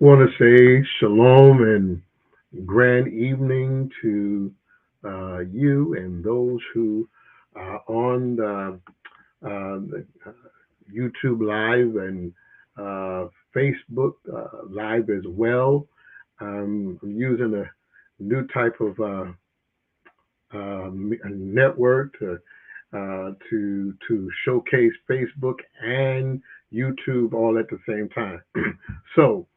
Want to say shalom and grand evening to you and those who are on the YouTube Live and Facebook Live as well. I'm using a new type of network to showcase Facebook and YouTube all at the same time. So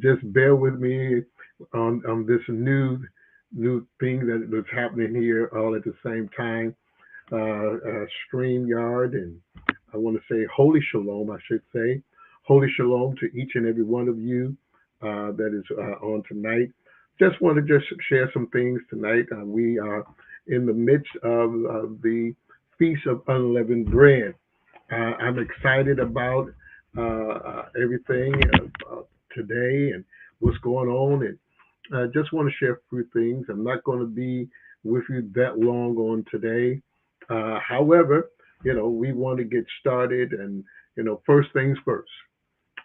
just bear with me on this new thing that's happening here all at the same time. StreamYard, and I want to say Holy Shalom, I should say. Holy Shalom to each and every one of you that is on tonight. Just want to just share some things tonight. We are in the midst of the Feast of Unleavened Bread. I'm excited about everything today and what's going on, and I just want to share a few things. I'm not going to be with you that long on today. However, we want to get started, and first things first,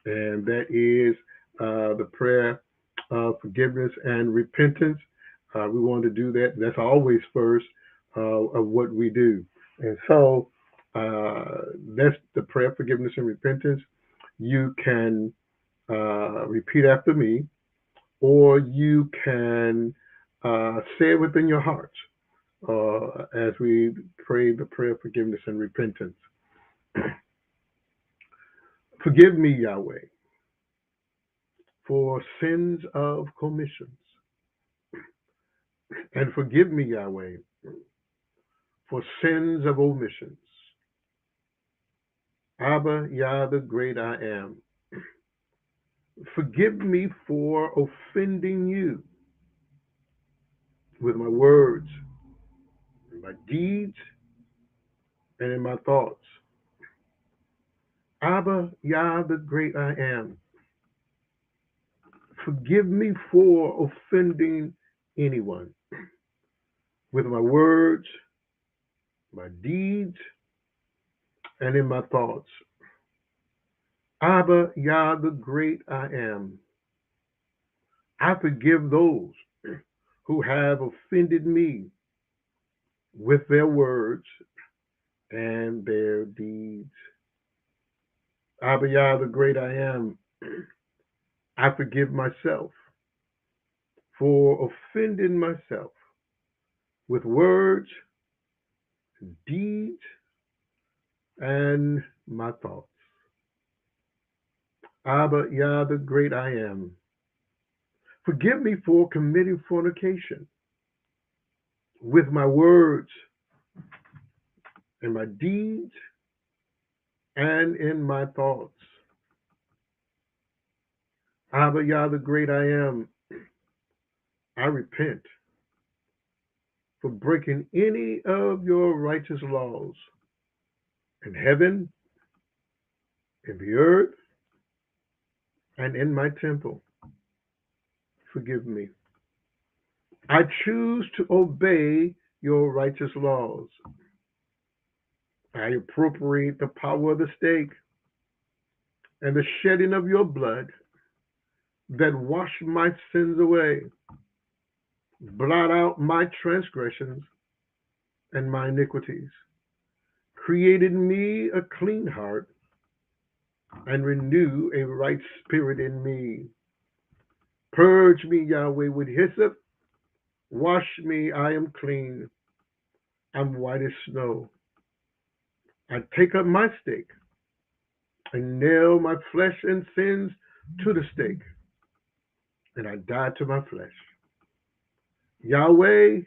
and that is the prayer of forgiveness and repentance. We want to do that. That's always first of what we do, and so that's the prayer of forgiveness and repentance. You can repeat after me, or you can say it within your heart as we pray the prayer of forgiveness and repentance. Forgive me, Yahweh, for sins of commissions, and forgive me, Yahweh, for sins of omissions. Abba, Yah, the great I am. Forgive me for offending you with my words, in my deeds, and in my thoughts. Abba, Yah, the great I am. Forgive me for offending anyone with my words, my deeds, and in my thoughts. Abba, Yah, the great I am. I forgive those who have offended me with their words and their deeds. Abba, Yah, the great I am. I forgive myself for offending myself with words, deeds, and my thoughts. Abba, Yah, the great I am. Forgive me for committing fornication with my words and my deeds and in my thoughts. Abba, Yah, the great I am. I repent for breaking any of your righteous laws in heaven, in the earth, and in my temple. Forgive me. I choose to obey your righteous laws. I appropriate the power of the stake and the shedding of your blood that wash my sins away, blot out my transgressions and my iniquities, created me a clean heart, and renew a right spirit in me. Purge me, Yahweh, with hyssop. Wash me, I am clean. I'm white as snow. I take up my stake and nail my flesh and sins to the stake, and I die to my flesh. Yahweh,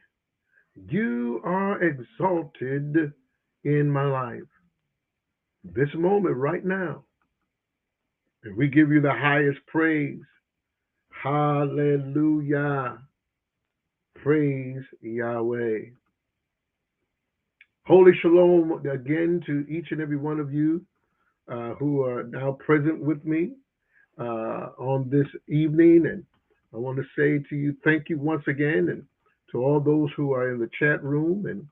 you are exalted in my life, this moment right now, and we give you the highest praise. Hallelujah. Praise Yahweh. Holy Shalom again to each and every one of you who are now present with me on this evening. And I want to say to you, thank you once again, and to all those who are in the chat room, and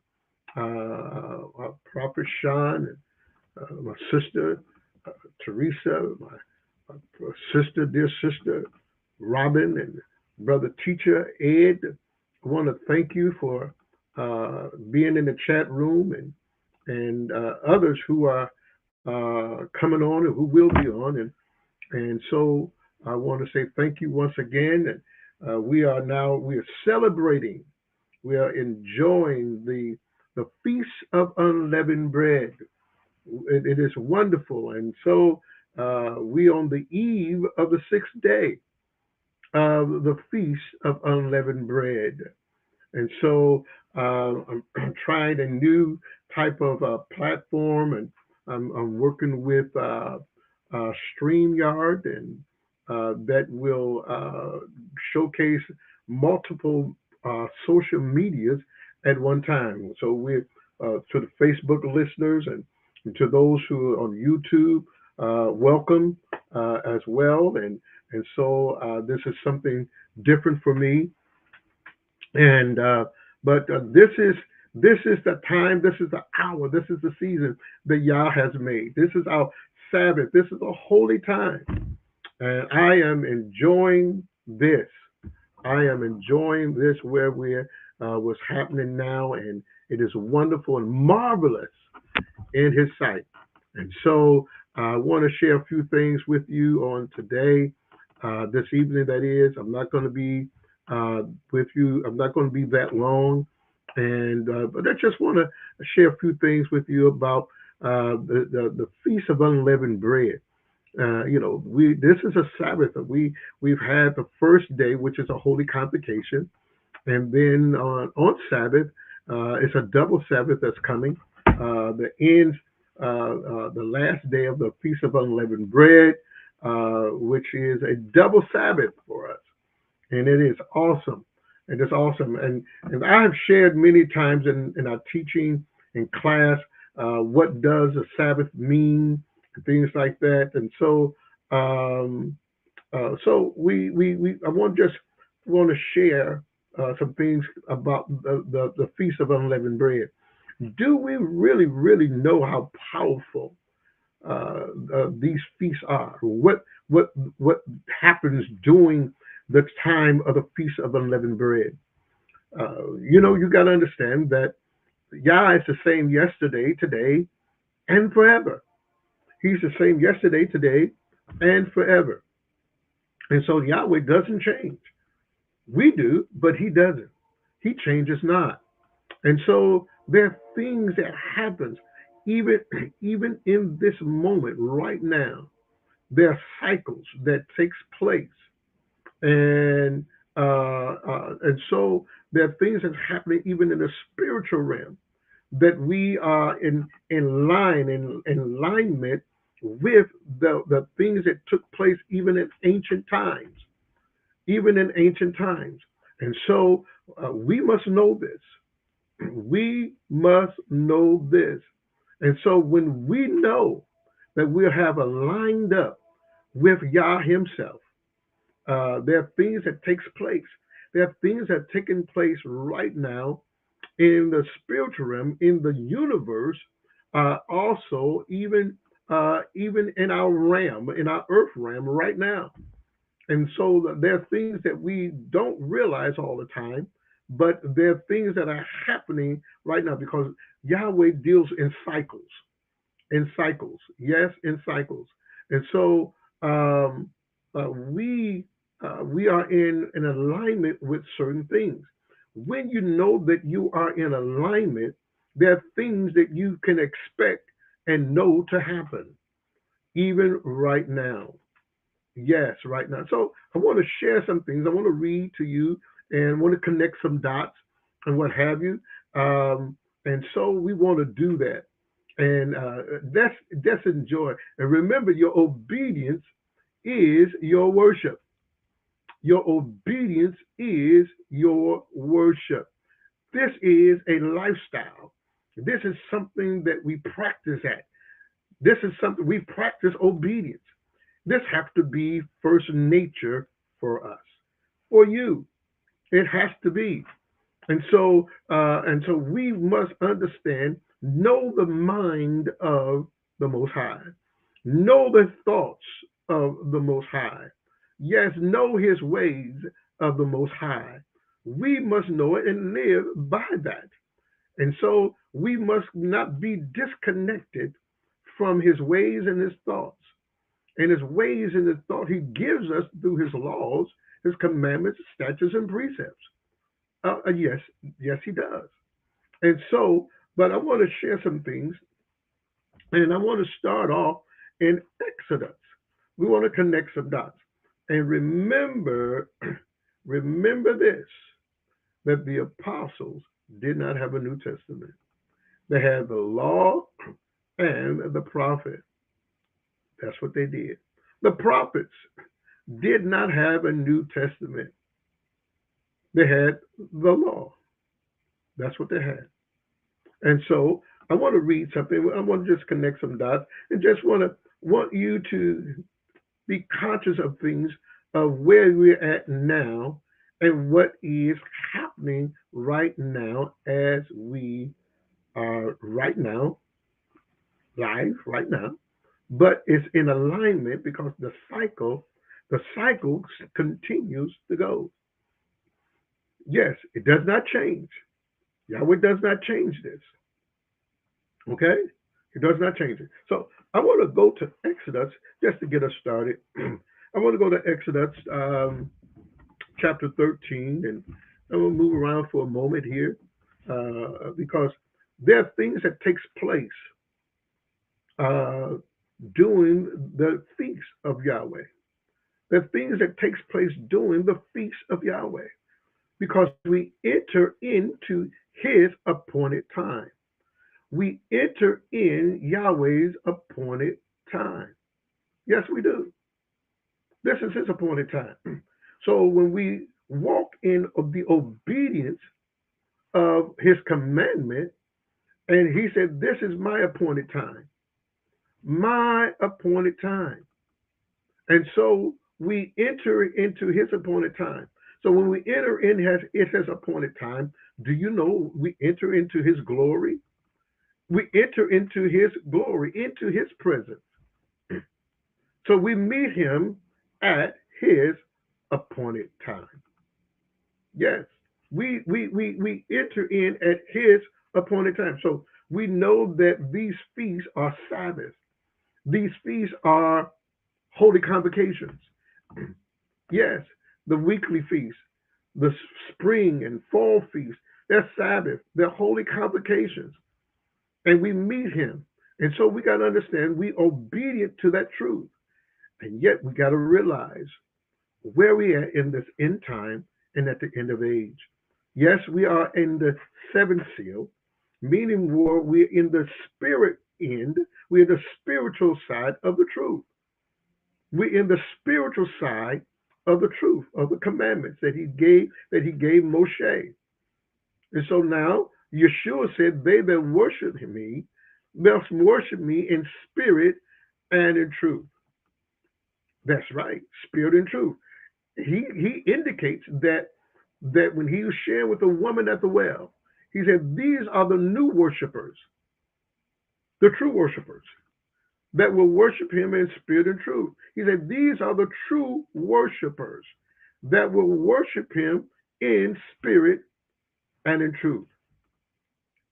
Prophet Sean, and my sister Teresa, my sister, dear sister Robin and Brother Teacher Ed. I want to thank you for being in the chat room and others who are coming on and who will be on. And so I want to say thank you once again. And we are celebrating, we are enjoying the Feast of Unleavened Bread. It is wonderful. And so we on the eve of the sixth day of the Feast of Unleavened Bread. And so I'm trying a new type of platform, and I'm working with StreamYard, and that will showcase multiple social medias at one time. So we're to the Facebook listeners and to those who are on YouTube, welcome as well. And so this is something different for me, and but this is the time, this is the hour, this is the season that Yah has made. This is our Sabbath. This is a holy time, and I am enjoying this. I am enjoying this where we're what's happening now, and it is wonderful and marvelous in His sight. And so I want to share a few things with you on today, this evening. That is, I'm not going to be with you. I'm not going to be that long, and but I just want to share a few things with you about the Feast of Unleavened Bread. We this is a Sabbath. We've had the first day, which is a holy convocation, and then on Sabbath, it's a double Sabbath that's coming. The ends, the last day of the Feast of Unleavened Bread, which is a double Sabbath for us, and it is awesome. And it's awesome. And I have shared many times in our teaching in class what does a Sabbath mean, and things like that. And so we I want to share some things about the Feast of Unleavened Bread. Do we really know how powerful these feasts are? What happens during the time of the Feast of Unleavened Bread? You got to understand that Yah is the same yesterday, today, and forever. He's the same yesterday, today, and forever. And so Yahweh doesn't change. We do, but He doesn't. He changes not. And so there are things that happens even even in this moment right now. There are cycles that takes place, and so there are things that's happening even in the spiritual realm that we are in alignment with the things that took place even in ancient times. And so we must know this. We must know this. And so when we know that we have aligned up with Yah Himself, there are things that takes place. There are things that are taking place right now in the spiritual realm, in the universe, also even in our realm, in our earth realm right now. And so there are things that we don't realize all the time, but there are things that are happening right now because Yahweh deals in cycles, yes, in cycles. And so we are in alignment with certain things. When you know that you are in alignment, there are things that you can expect and know to happen, even right now. Yes, right now. So I want to share some things. I want to read to you and want to connect some dots and what have you. And so we want to do that. And that's enjoy. And remember, your obedience is your worship. Your obedience is your worship. This is a lifestyle. This is something that we practice at. This is something we practice obedience. This has to be first nature for us, for you. It has to be. And so we must understand, know the mind of the Most High, know the thoughts of the Most High. Yes, know his ways of the Most High. We must know it and live by that. And so we must not be disconnected from his ways and his thoughts. And his ways and his thought he gives us through his laws, his commandments, statutes, and precepts. Yes, yes, he does. And so, but I want to share some things, and I want to start off in Exodus. We want to connect some dots. And remember, remember this, that the apostles did not have a New Testament. They had the law and the prophet. That's what they did. The prophets did not have a New Testament. They had the law. That's what they had. And so I want to read something. I want to just connect some dots and just want you to be conscious of things of where we're at now and what is happening right now as we are right now, live right now, but it's in alignment because the cycle continues to go. Yes, it does not change. Yahweh does not change this. Okay? It does not change it. So I want to go to Exodus just to get us started. I want to go to Exodus chapter 13, and I'm going to move around for a moment here because there are things that takes place uh, during the feast of Yahweh. There are things that takes place during the feast of Yahweh because we enter into his appointed time. We enter in Yahweh's appointed time. Yes, we do. This is his appointed time. So when we walk in the obedience of his commandment, and he said, this is my appointed time, my appointed time. And so we enter into his appointed time. So when we enter in his appointed time, do you know we enter into his glory? We enter into his glory, into his presence. So we meet him at his appointed time. Yes, we enter in at his appointed time. So we know that these feasts are Sabbath. These feasts are holy convocations. Yes, the weekly feast, the spring and fall feast, they're Sabbath, they're holy convocations. And we meet him. And so we got to understand we obedient to that truth. And yet we got to realize where we are in this end time and at the end of age. Yes, we are in the seventh seal, meaning we're in the spirit end, we're the spiritual side of the truth. We're in the spiritual side of the truth, of the commandments that he gave Moshe. And so now Yeshua said, they that worship me must worship me in spirit and in truth. That's right, spirit and truth. He indicates that when he was sharing with the woman at the well, he said, these are the new worshipers, the true worshipers that will worship him in spirit and truth. He said, these are the true worshipers that will worship him in spirit and in truth.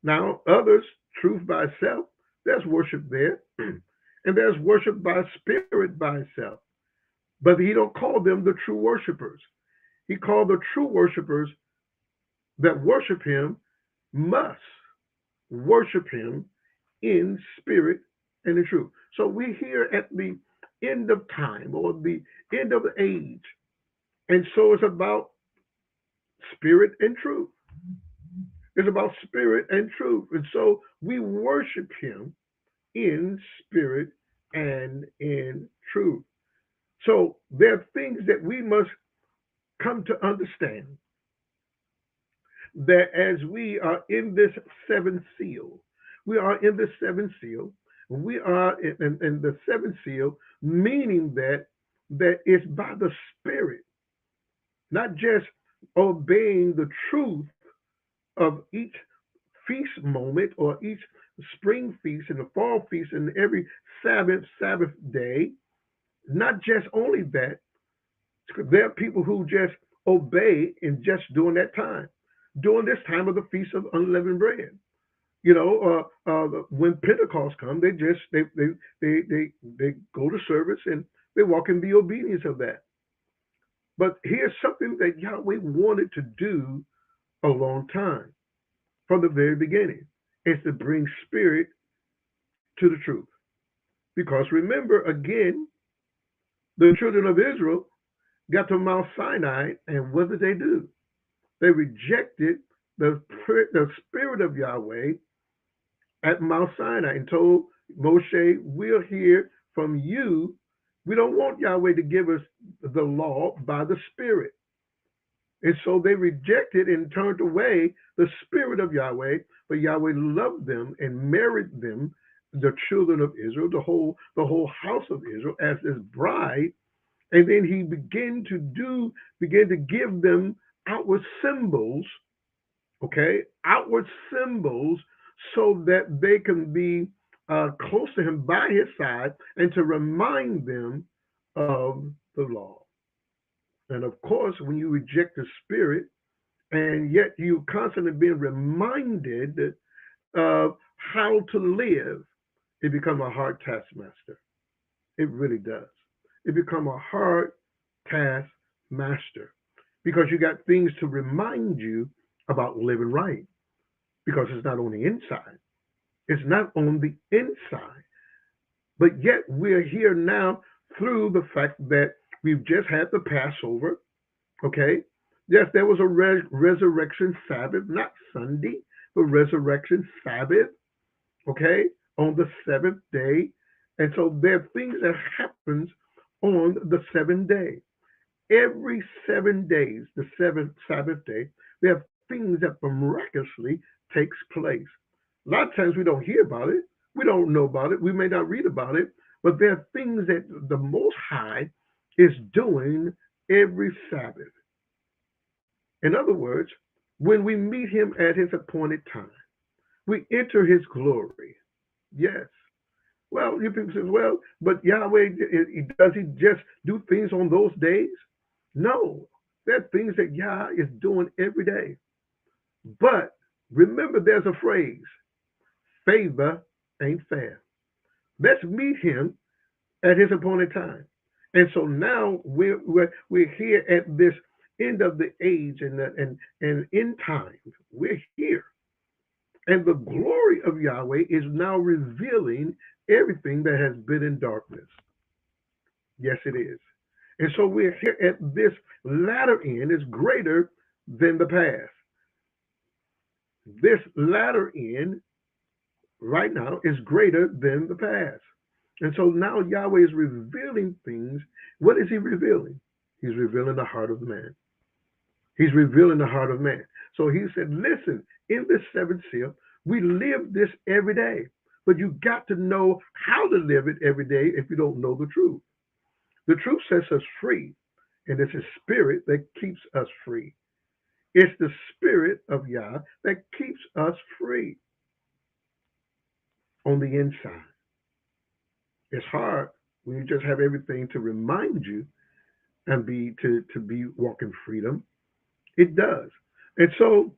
Now, others, truth by itself, there's worship there, and there's worship by spirit by itself. But he don't call them the true worshipers. He called the true worshipers that worship him must worship him in spirit and in truth. So we here at the end of time or the end of the age. And so it's about spirit and truth. It's about spirit and truth. And so we worship him in spirit and in truth. So there are things that we must come to understand that as we are in this seventh seal, we are in the seventh seal, we are in the seventh seal, meaning that it's by the spirit, not just obeying the truth of each feast moment or each spring feast and the fall feast and every Sabbath day, not just only that, There are people who just obey in just during that time, during this time of the Feast of Unleavened Bread. When Pentecost comes, they go to service and they walk in the obedience of that. But here's something that Yahweh wanted to do a long time from the very beginning is to bring spirit to the truth. Because remember, again, the children of Israel got to Mount Sinai, and what did they do? They rejected the spirit of Yahweh at Mount Sinai and told Moshe, we'll hear from you. We don't want Yahweh to give us the law by the spirit. And so they rejected and turned away the spirit of Yahweh, but Yahweh loved them and married them, the children of Israel, the whole house of Israel, as his bride. And then he began to give them outward symbols, okay, outward symbols, so that they can be close to him by his side and to remind them of the law. And of course, when you reject the spirit, and yet you constantly being reminded of how to live, it becomes a hard taskmaster. It really does. It becomes a hard taskmaster because you got things to remind you about living right. Because it's not on the inside. It's not on the inside. But yet we're here now through the fact that we've just had the Passover. Okay. Yes, there was a resurrection Sabbath, not Sunday, but resurrection Sabbath. Okay. On the seventh day. And so there are things that happens on the seventh day. Every 7 days, the seventh Sabbath day, there are things that miraculously takes place. A lot of times we don't hear about it. We don't know about it. We may not read about it, but there are things that the Most High is doing every Sabbath. In other words, when we meet him at his appointed time, we enter his glory. Yes. Well, you people say, well, but Yahweh, does he just do things on those days? No. There are things that Yah is doing every day. But remember, there's a phrase, favor ain't fair. Let's meet him at his appointed time. And so now we're here at this end of the age and in time. We're here. And the glory of Yahweh is now revealing everything that has been in darkness. Yes, it is. And so we're here at this latter end is greater than the past. This latter end right now is greater than the past. And so now Yahweh is revealing things. What is he revealing? He's revealing the heart of man. He's revealing the heart of man. So he said, listen, in this seventh seal, we live this every day. But you got to know how to live it every day if you don't know the truth. The truth sets us free, and it's his spirit that keeps us free. It's the spirit of Yah that keeps us free on the inside. It's hard when you just have everything to remind you and to be walking freedom. It does. And so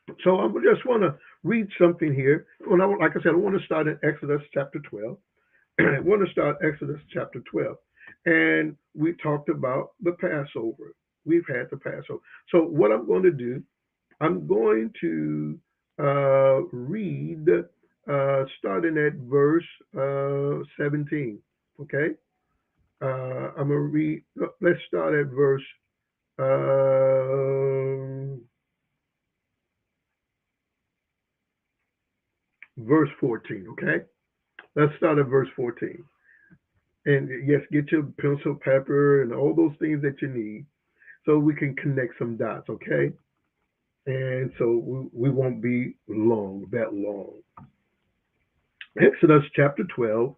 I just want to read something here. Like I said, I want to start in Exodus chapter 12. I want to start Exodus chapter 12. And we talked about the Passover. We've had the Passover. So what I'm going to do, I'm going to read starting at verse 17. Okay? I'm going to read, let's start at verse 14. Okay? Let's start at verse 14. And yes, get your pencil, paper, and all those things that you need so we can connect some dots, okay? And so we won't be that long. Exodus chapter 12,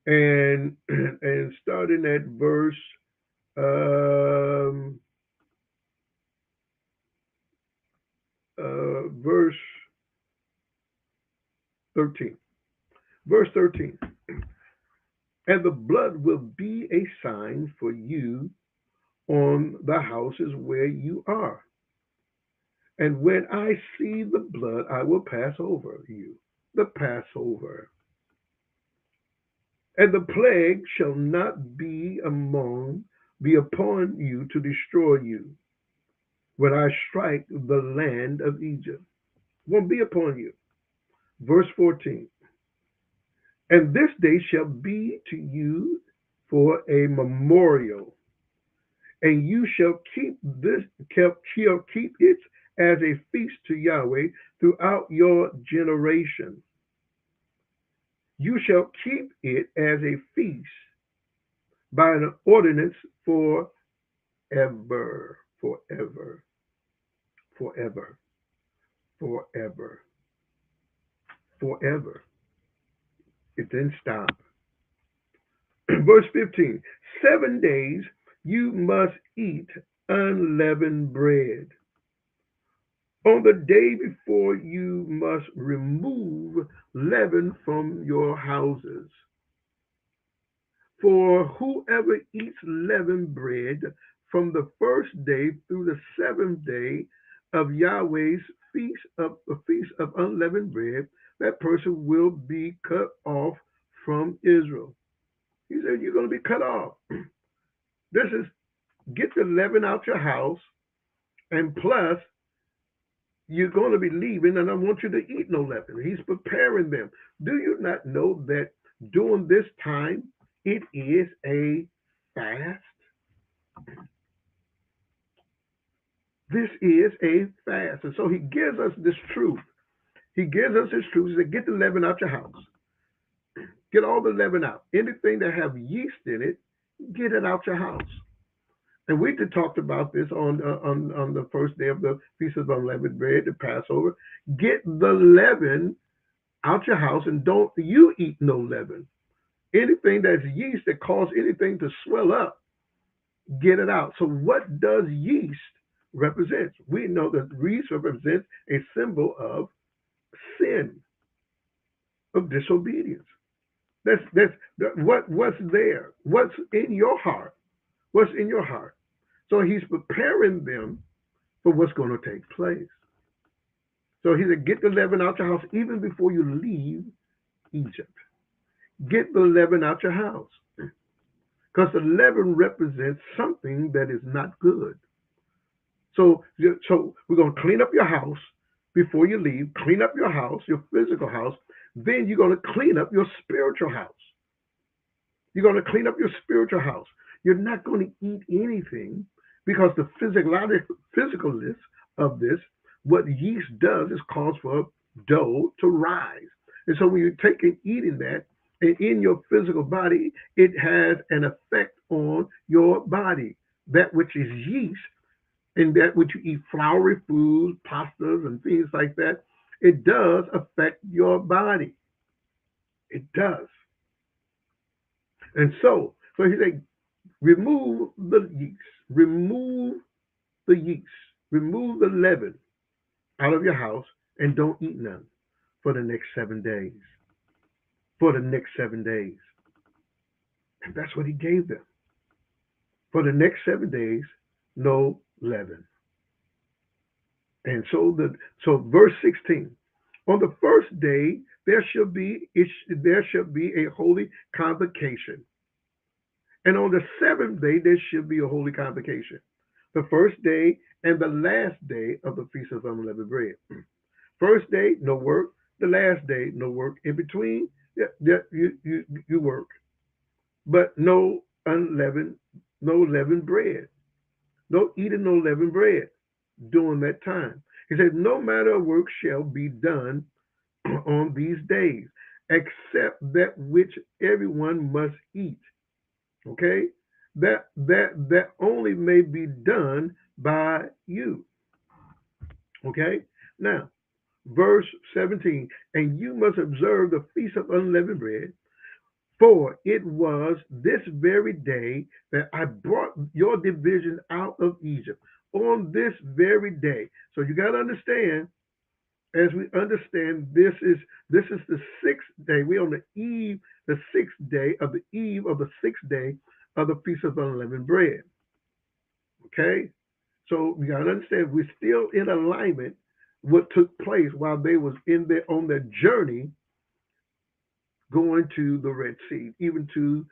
and starting at verse verse 13. Verse 13. And the blood will be a sign for you on the houses where you are. And when I see the blood, I will pass over you. The Passover. And the plague shall not be upon you to destroy you when I strike the land of Egypt. Won't be upon you. Verse 14. And this day shall be to you for a memorial, and you shall shall keep it as a feast to Yahweh throughout your generation. You shall keep it as a feast by an ordinance forever, forever, forever, forever, forever. It didn't stop. Verse 15. 7 days you must eat unleavened bread. On the day before you must remove leaven from your houses. For whoever eats leavened bread from the first day through the seventh day of Yahweh's feast of unleavened bread, that person will be cut off from Israel. He said, you're going to be cut off. This is get the leaven out your house, and plus you're going to be leaving, and I want you to eat no leaven. He's preparing them. Do you not know that during this time it is a fast? This is a fast. And so he gives us this truth. He gives us this truth. He said, get the leaven out your house. Get all the leaven out. Anything that have yeast in it, get it out your house. And we just talked about this on the first day of the Feast of Unleavened Bread, the Passover. Get the leaven out your house, and don't you eat no leaven. Anything that's yeast that causes anything to swell up, get it out. So what does yeast represent? We know that yeast represents a symbol of sin, of disobedience. What's there. What's in your heart? What's in your heart? So he's preparing them for what's going to take place. So he said, get the leaven out your house even before you leave Egypt. Get the leaven out your house. Because the leaven represents something that is not good. So we're going to clean up your house before you leave. Clean up your house, your physical house. Then you're going to clean up your spiritual house. You're going to clean up your spiritual house. You're not going to eat anything because the physicalness of this, what yeast does is cause for dough to rise. And so when you're taking eating that, and in your physical body, it has an effect on your body. That which is yeast, and that which you eat floury foods, pastas, and things like that, it does affect your body. It does. And so he said, remove the yeast, remove the yeast, remove the leaven out of your house, and don't eat none for the next 7 days. For the next 7 days. And that's what he gave them. For the next 7 days, no leaven. And so verse 16, on the first day there shall be a holy convocation. And on the seventh day there shall be a holy convocation. The first day and the last day of the Feast of Unleavened Bread. First day, no work. The last day, no work. In between, you work. But no leavened bread. No eating no leavened bread during that time. He said, no matter work shall be done on these days, except that which everyone must eat. Okay? That only may be done by you. Okay? Now, verse 17, and you must observe the Feast of Unleavened Bread, for it was this very day that I brought your division out of Egypt. On this very day. So you got to understand, as we understand, this is the sixth day. We're on the sixth day of the eve of the sixth day of the Feast of Unleavened Bread. Okay? So you gotta understand we're still in alignment what took place while they was in their on their journey going to the Red Sea, even to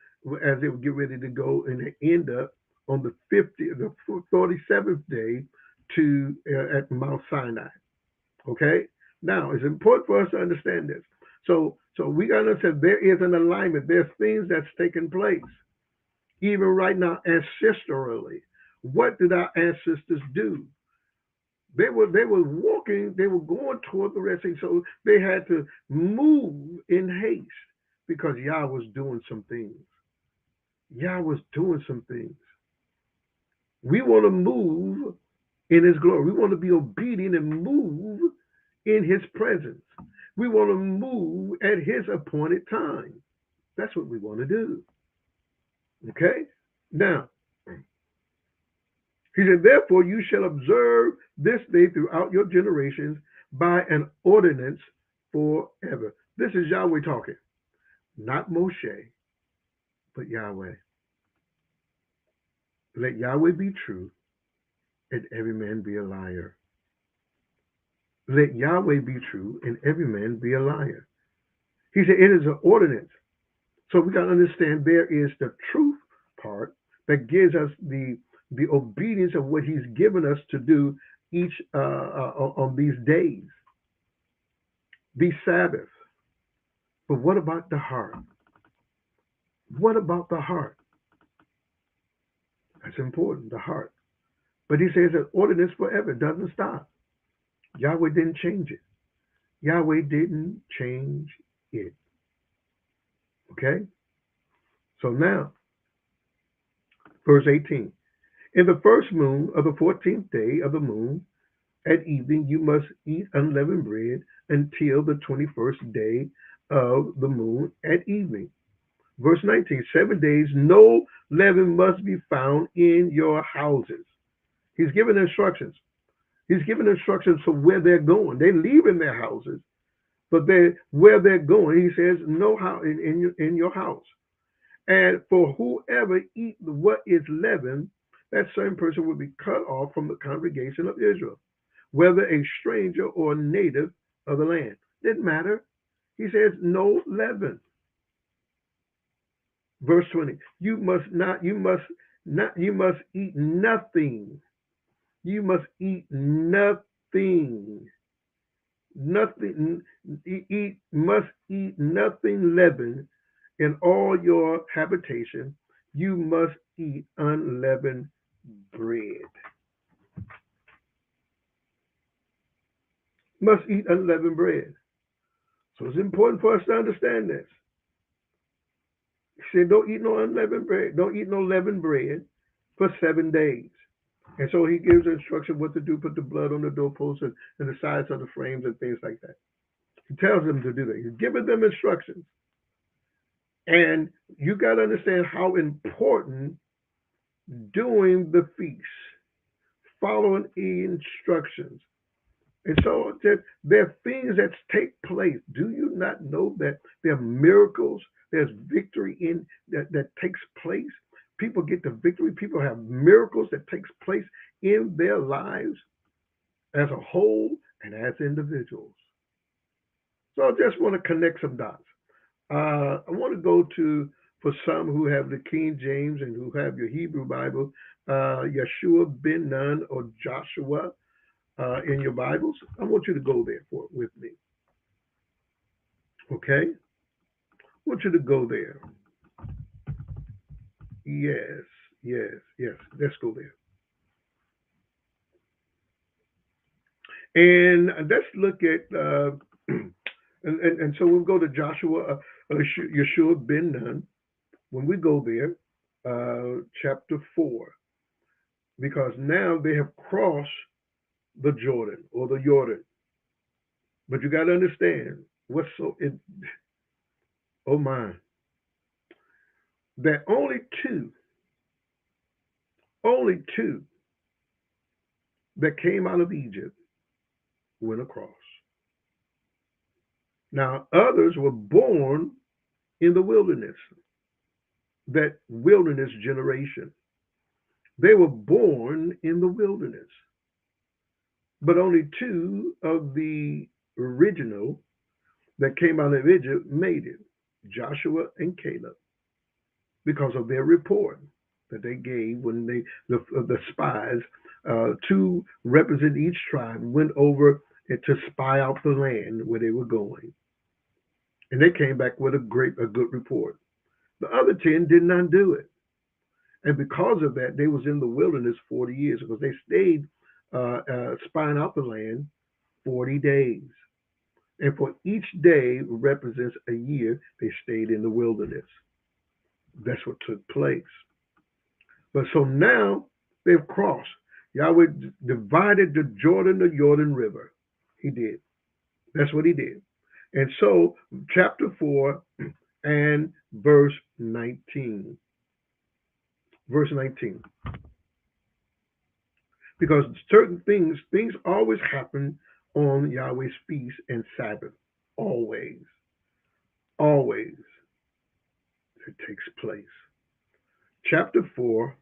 as they would get ready to go and they end up on the 47th day to at Mount Sinai. Okay, now it's important for us to understand this. So we got to understand there is an alignment. There's things that's taking place even right now ancestrally. What did our ancestors do? They were walking, they were going toward the Red Sea, so they had to move in haste because Yah was doing some things. Yah was doing some things. We want to move in His glory. We want to be obedient and move in His presence. We want to move at His appointed time. That's what we want to do. Okay? Now, He said, therefore you shall observe this day throughout your generations by an ordinance forever. This is Yahweh talking, not Moshe, but Yahweh. Let Yahweh be true and every man be a liar. Let Yahweh be true and every man be a liar. He said it is an ordinance. So we got to understand there is the truth part that gives us the obedience of what He's given us to do each on these days, these Sabbaths. But what about the heart? What about the heart? That's important, the heart. But He says that ordinance forever doesn't stop. Yahweh didn't change it. Yahweh didn't change it. Okay? So now, verse 18. In the first moon of the 14th day of the moon, at evening you must eat unleavened bread until the 21st day of the moon at evening. Verse 19, 7 days no leaven must be found in your houses. He's given instructions. He's given instructions for where they're going. They're leaving their houses, but where they're going, he says, no house in your house. And for whoever eat what is leavened, that same person will be cut off from the congregation of Israel, whether a stranger or a native of the land. Didn't matter. He says, no leaven. Verse 20, you must eat nothing. You must eat nothing. Must eat nothing leavened in all your habitation. You must eat unleavened bread. Must eat unleavened bread. So it's important for us to understand this. He said, don't eat no unleavened bread. Don't eat no leavened bread for 7 days. And so he gives instruction what to do, put the blood on the doorposts and the sides of the frames and things like that. He tells them to do that. He's giving them instructions. And you got to understand how important doing the feast, following instructions. And so there are things that take place. Do you not know that there are miracles? There's victory in that takes place. People get the victory. People have miracles that takes place in their lives as a whole and as individuals. So I just want to connect some dots. I want to go to, for some who have the King James and who have your Hebrew Bible, Yeshua ben Nun or Joshua in your Bibles. I want you to go there with me. Okay? I want you to go there. Yes. Let's go there. And let's look at, and so we'll go to Joshua, Yeshua ben Nun. When we go there, chapter 4, because now they have crossed the Jordan or the Jordan. But you got to understand oh my, that only two that came out of Egypt went across. Now others were born in the wilderness, that wilderness generation. They were born in the wilderness, but only two of the original that came out of Egypt made it, Joshua and Caleb, because of their report that they gave when the spies, to represent each tribe, went over to spy out the land where they were going, and they came back with a good report. The other 10 did not do it, and because of that, they was in the wilderness 40 years because they stayed spying out the land 40 days. And for each day represents a year they stayed in the wilderness. That's what took place. But so now they've crossed. Yahweh divided the Jordan River. He did. That's what he did. And so, chapter 4 and verse 19. Verse 19. Because certain things always happen on Yahweh's feast and Sabbath. Always. Always. It takes place. Chapter 4,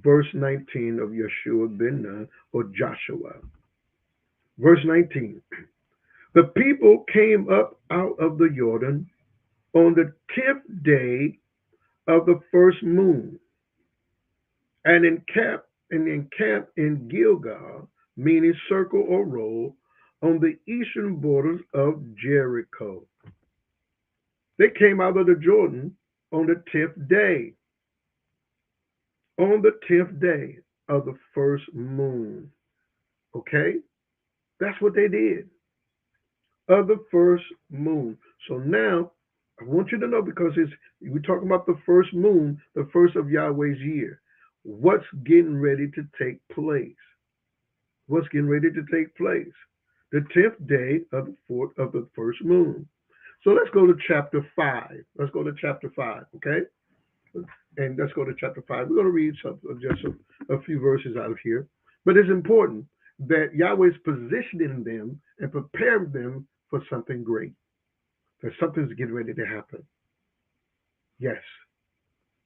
verse 19 of Yeshua ben Nun, or Joshua. Verse 19. The people came up out of the Jordan on the 10th day of the first moon and encamped in Gilgal, meaning circle or roll, on the eastern borders of Jericho. They came out of the Jordan on the 10th day. On the 10th day of the first moon. Okay? That's what they did. Of the first moon. So now, I want you to know, because we're talking about the first moon, the first of Yahweh's year. What's getting ready to take place? What's getting ready to take place? The 10th day of the first moon. So let's go to chapter 5. Let's go to chapter 5, okay? And let's go to chapter 5. We're going to read just a few verses out of here. But it's important that Yahweh is positioning them and preparing them for something great. That something's getting ready to happen. Yes.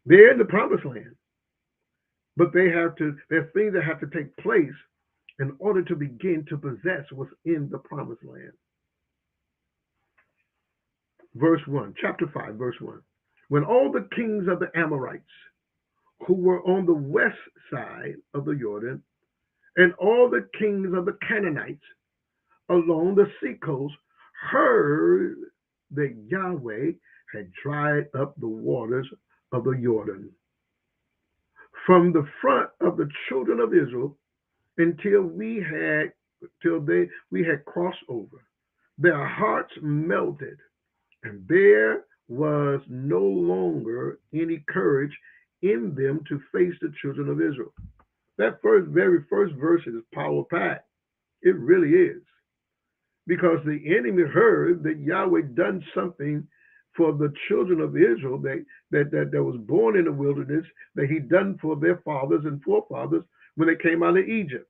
They're in the promised land. But there are things that have to take place in order to begin to possess what's in the promised land. Verse 1, chapter 5, verse 1. When all the kings of the Amorites who were on the west side of the Jordan, and all the kings of the Canaanites along the seacoast heard that Yahweh had dried up the waters of the Jordan from the front of the children of Israel until we had crossed over. Their hearts melted, and there was no longer any courage in them to face the children of Israel. That very first verse is power packed. It really is. Because the enemy heard that Yahweh done something for the children of Israel that was born in the wilderness, that he done for their fathers and forefathers when they came out of Egypt.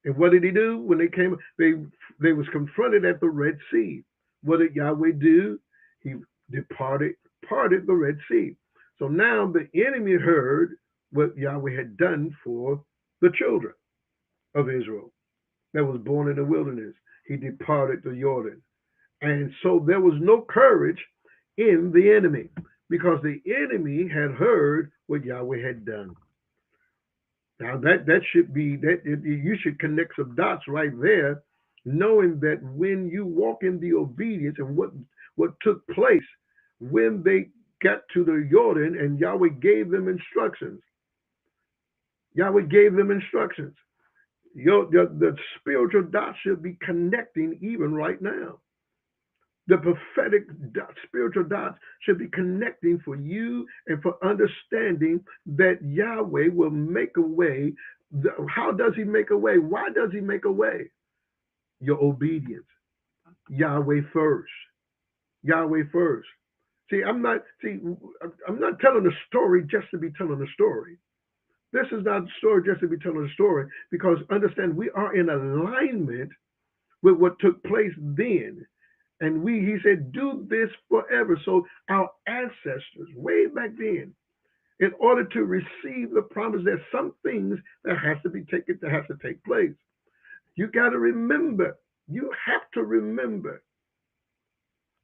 And what did he do? When they came, they was confronted at the Red Sea. What did Yahweh do? He parted the Red Sea. So now the enemy heard what Yahweh had done for the children of Israel that was born in the wilderness. He departed the Jordan. And so there was no courage in the enemy because the enemy had heard what Yahweh had done. Now that should be that you should connect some dots right there, knowing that when you walk in the obedience and what took place when they got to the Jordan and Yahweh gave them instructions. Yahweh gave them instructions. The spiritual dots should be connecting even right now. The prophetic spiritual dots should be connecting for you and for understanding that Yahweh will make a way. How does he make a way? Why does he make a way? Your obedience. Yahweh first. Yahweh first. I'm not telling a story just to be telling a story. This is not a story just to be telling a story, because understand we are in alignment with what took place then. And he said, do this forever. So our ancestors, way back then, In order to receive the promise, there's some things that has to take place. You got to remember, you have to remember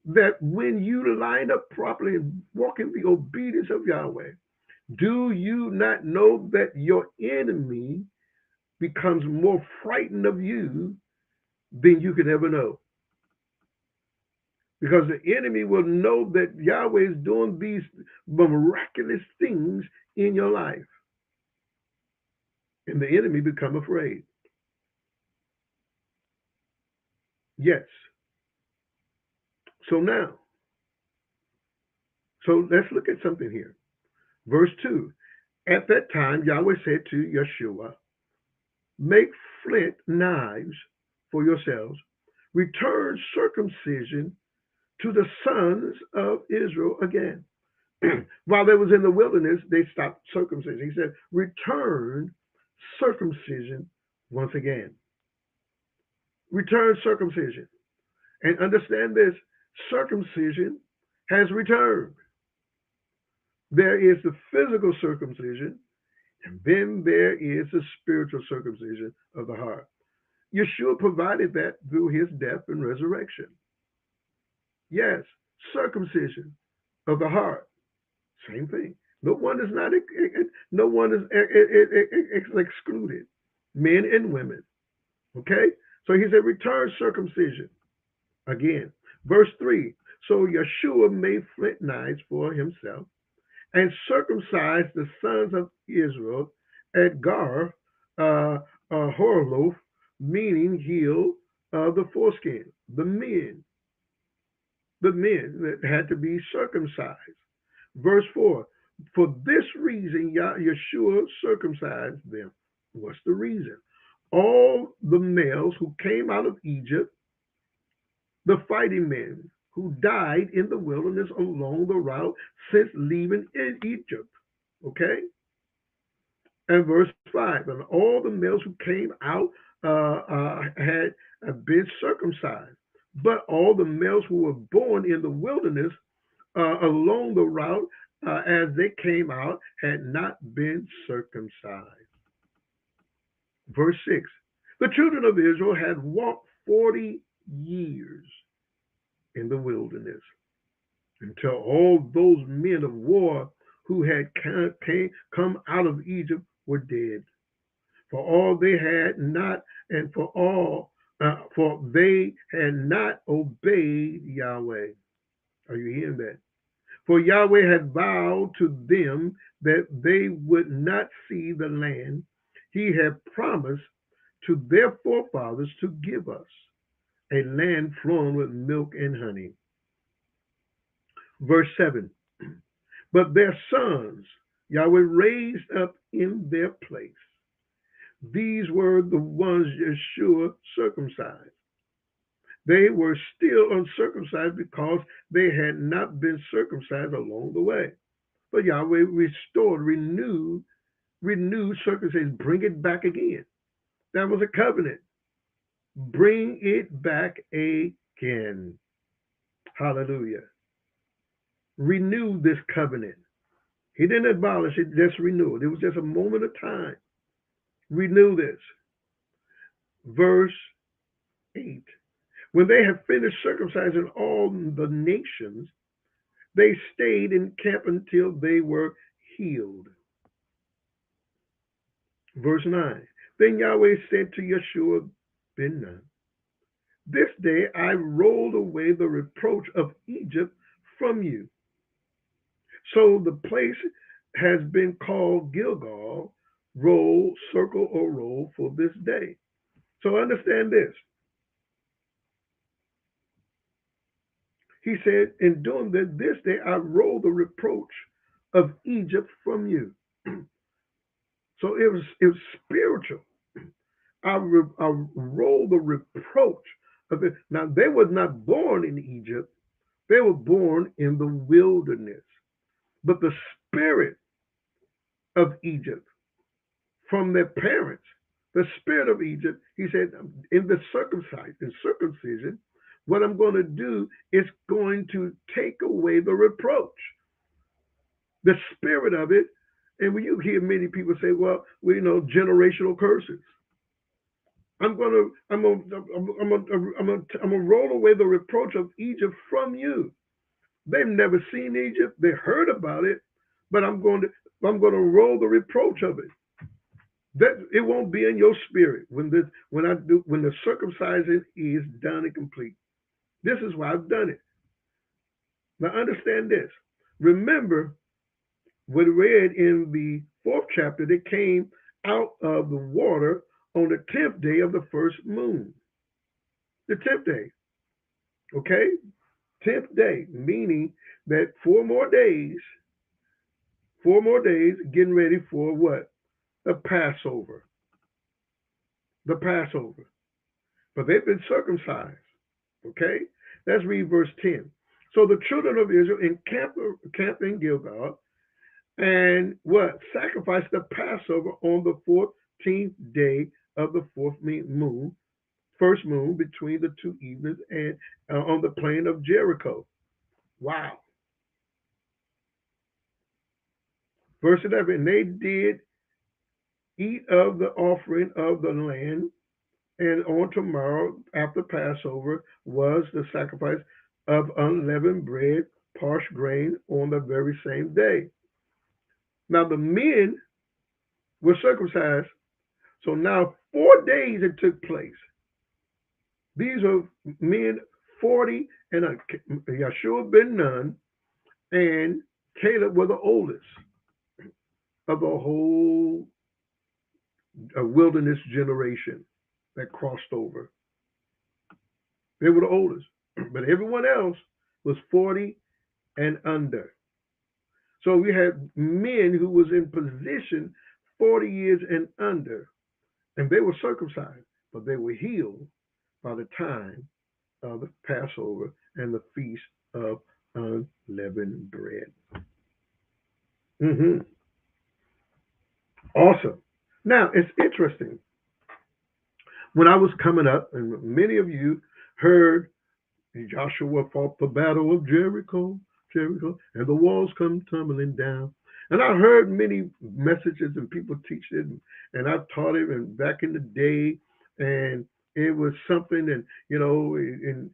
that when you line up properly and walk in the obedience of Yahweh, do you not know that your enemy becomes more frightened of you than you could ever know? Because the enemy will know that Yahweh is doing these miraculous things in your life, and the enemy become afraid. Yes. So now, so let's look at something here. Verse 2. At that time, Yahweh said to Yeshua, make flint knives for yourselves. Return circumcision to the sons of Israel again. While they was in the wilderness, they stopped circumcision. He said, return circumcision once again. Return circumcision. And understand this, circumcision has returned. There is the physical circumcision, and then there is the spiritual circumcision of the heart. Yeshua provided that through his death and resurrection. Yes, circumcision of the heart, same thing. No one is excluded, men and women. Okay, so he said, return circumcision again. Verse 3. So Yeshua made flint knives for himself and circumcised the sons of Israel at Gar, Horoloth, meaning heel of the foreskin. The men that had to be circumcised. Verse 4. For this reason, Yeshua circumcised them. What's the reason? All the males who came out of Egypt, the fighting men who died in the wilderness along the route since leaving in Egypt. Okay? And verse 5, and all the males who came out had been circumcised. But all the males who were born in the wilderness along the route as they came out had not been circumcised. Verse 6, the children of Israel had walked 40 years in the wilderness until all those men of war who had come out of Egypt were dead. For all they had not, and for they had not obeyed Yahweh. Are you hearing that? For Yahweh had vowed to them that they would not see the land he had promised to their forefathers to give us, a land flowing with milk and honey. Verse 7. But their sons Yahweh raised up in their place. These were the ones Yeshua circumcised. They were still uncircumcised because they had not been circumcised along the way. But Yahweh restored, renewed circumcision, bring it back again. That was a covenant. Bring it back again. Hallelujah. Renew this covenant. He didn't abolish it, just renew it. It was just a moment of time. Renew this. Verse 8. When they had finished circumcising all the nations, they stayed in camp until they were healed. Verse 9. Then Yahweh said to Yeshua ben Nun, this day I rolled away the reproach of Egypt from you. So the place has been called Gilgal, roll, circle, or roll for this day. So understand this. He said, in doing that, this day I roll the reproach of Egypt from you. So it was spiritual. I roll the reproach of it. Now they were not born in Egypt; they were born in the wilderness. But the spirit of Egypt from their parents, the spirit of Egypt, he said, in the circumcision, what I'm going to do is going to take away the reproach. The spirit of it And when you hear many people say, well, generational curses. I'm gonna roll away the reproach of Egypt from you. They've never seen Egypt. They heard about it, but I'm going to roll the reproach of it. That it won't be in your spirit when the circumcising is done and complete. This is why I've done it. Now understand this. Remember what we read in the fourth chapter. They came out of the water on the 10th day of the first moon. The 10th day. Okay? 10th day, meaning that 4 more days, getting ready for what? The Passover. The Passover. But they've been circumcised. Okay? Let's read verse 10. So the children of Israel encamped in Gilgal and what? Sacrificed the Passover on the 14th day of the first moon between the two evenings and on the plain of Jericho. Wow. Verse 11, and they did eat of the offering of the land, and on tomorrow after Passover was the sacrifice of unleavened bread, parched grain on the very same day. Now the men were circumcised, so now 4 days it took place. These are men 40 and Yeshua ben Nun and Caleb were the oldest of the whole wilderness generation that crossed over. They were the oldest, but everyone else was 40 and under. So we had men who was in position 40 years and under, and they were circumcised, but they were healed by the time of the Passover and the Feast of Unleavened Bread. Mm-hmm. Awesome. Now, it's interesting. When I was coming up, and many of you heard Joshua fought the battle of Jericho, and the walls come tumbling down. And I heard many messages and people teach it, and I've taught it and back in the day, and it was something, and you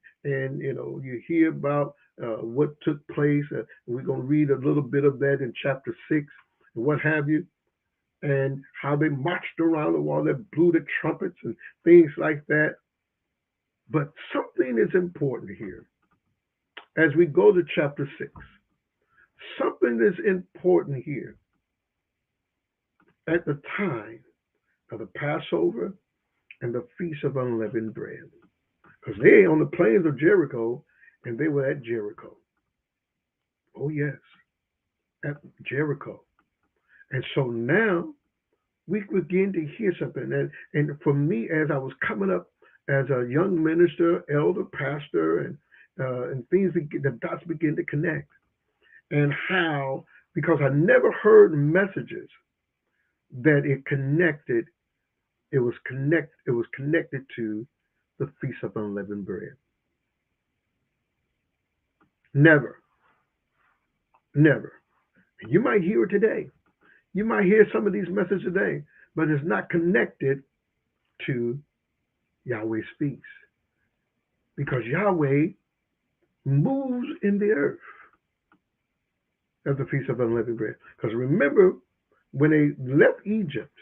hear about what took place. We're going to read a little bit of that in chapter 6 and what have you, and how they marched around the wall, they blew the trumpets and things like that. But something is important here as we go to chapter 6. Something is important here at the time of the Passover and the Feast of Unleavened Bread. Because they on the plains of Jericho and they were at Jericho. Oh, yes, at Jericho. And so now we begin to hear something. And for me, as I was coming up as a young minister, elder, pastor, and things, the dots begin to connect. And how, because I never heard messages that it was connected to the Feast of Unleavened Bread. Never, never. And you might hear it today. You might hear some of these messages today, but it's not connected to Yahweh's feast. Because Yahweh moves in the earth at the Feast of Unleavened Bread. Because remember, when they left Egypt,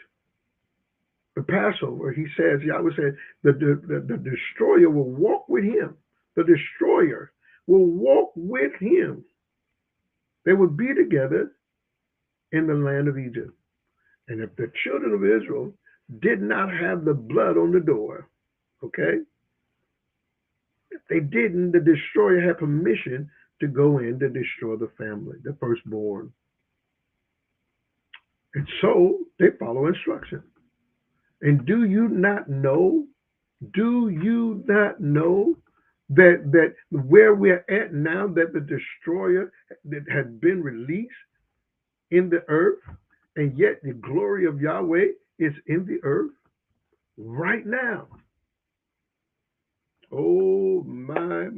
the Passover, Yahweh said, the destroyer will walk with him. The destroyer will walk with him. They would be together in the land of Egypt. And if the children of Israel did not have the blood on the door, okay, if they didn't, the destroyer had permission to go in to destroy the family, the firstborn. And so they follow instruction. And do you not know that where we're at now, that the destroyer that has been released in the earth, and yet the glory of Yahweh is in the earth right now? Oh, my.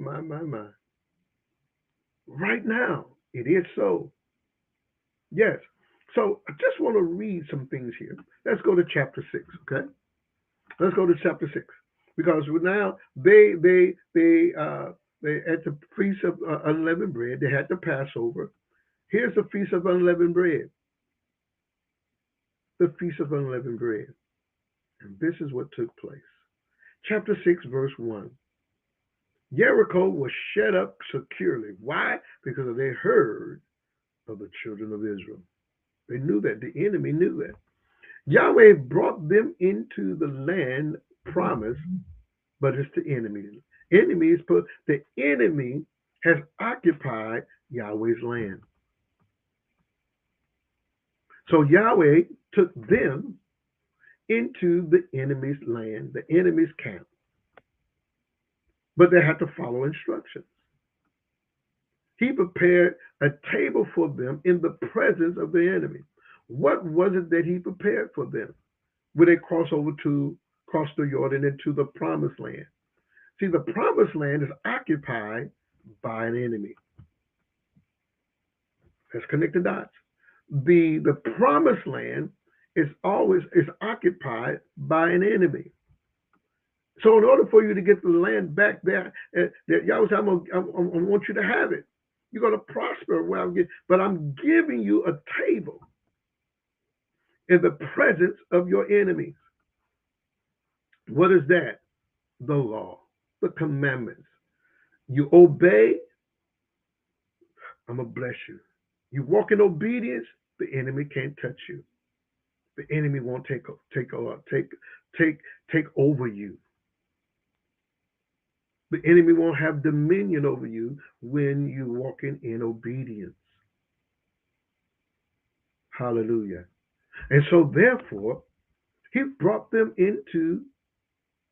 Right now, it is so. Yes. So I just want to read some things here. Let's go to chapter 6, okay? Let's go to chapter 6. Because now they at the feast of unleavened bread, they had the Passover. Here's the feast of unleavened bread. The feast of unleavened bread. And this is what took place. Chapter 6, verse 1. Jericho was shut up securely. Why? Because they heard of the children of Israel. They knew that. The enemy knew that. Yahweh brought them into the land promised, but it's the enemy. The enemy has occupied Yahweh's land. So Yahweh took them into the enemy's land, the enemy's camp. But they had to follow instructions. He prepared a table for them in the presence of the enemy. What was it that he prepared for them when they cross the Jordan into the promised land? See, the promised land is occupied by an enemy. Let's connect the dots. The promised land is occupied by an enemy. So in order for you to get the land back there, that Yahweh said, I want you to have it. You're going to prosper where I'm getting, but I'm giving you a table in the presence of your enemies. What is that? The law, the commandments. You obey, I'm going to bless you. You walk in obedience, the enemy can't touch you. The enemy won't take over you. The enemy won't have dominion over you when you're walking in obedience. Hallelujah. And so therefore, he brought them into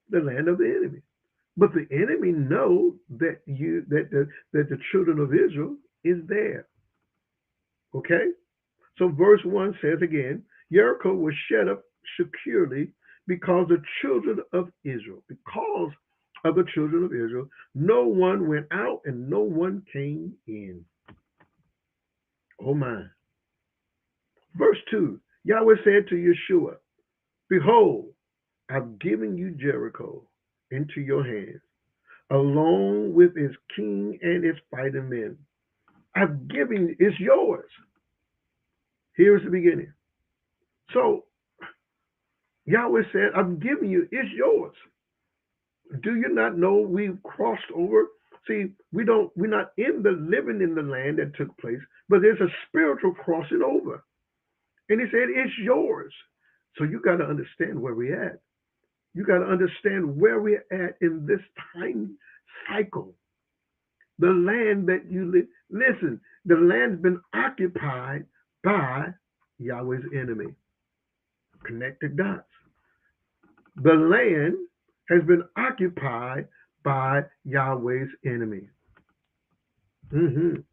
the land of the enemy. But the enemy knows that the children of Israel is there. Okay? So verse 1 says again, Jericho was shut up securely because the children of Israel, no one went out and no one came in. Oh my. Verse 2, Yahweh said to Yeshua, behold, I've given you Jericho into your hands, along with its king and its fighting men. I've given it's yours. Here's the beginning. So Yahweh said, I'm giving you, it's yours. Do you not know we've crossed over? See, we're not living in the land that took place, but there's a spiritual crossing over. And he said, it's yours. So you got to understand where we're at. You got to understand where we're at in this time cycle. The land that you live, listen, the land's been occupied by Yahweh's enemy. Connected dots. The land has been occupied by Yahweh's enemy. And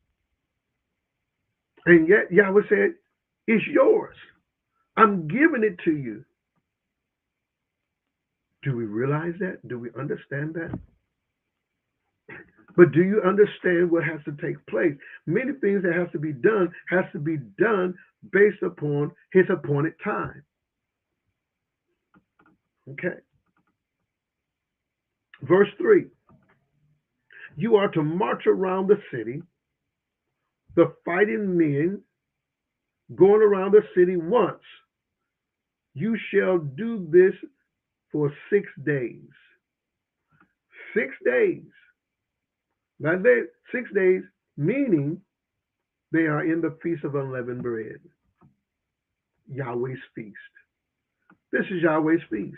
yet Yahweh said, it's yours. I'm giving it to you. Do we realize that? Do we understand that? But do you understand what has to take place? Many things that has to be done based upon his appointed time. Okay. Verse 3. You are to march around the city, the fighting men going around the city once. You shall do this for 6 days. 6 days. Now, 6 days, meaning they are in the Feast of Unleavened Bread, Yahweh's feast. This is Yahweh's feast.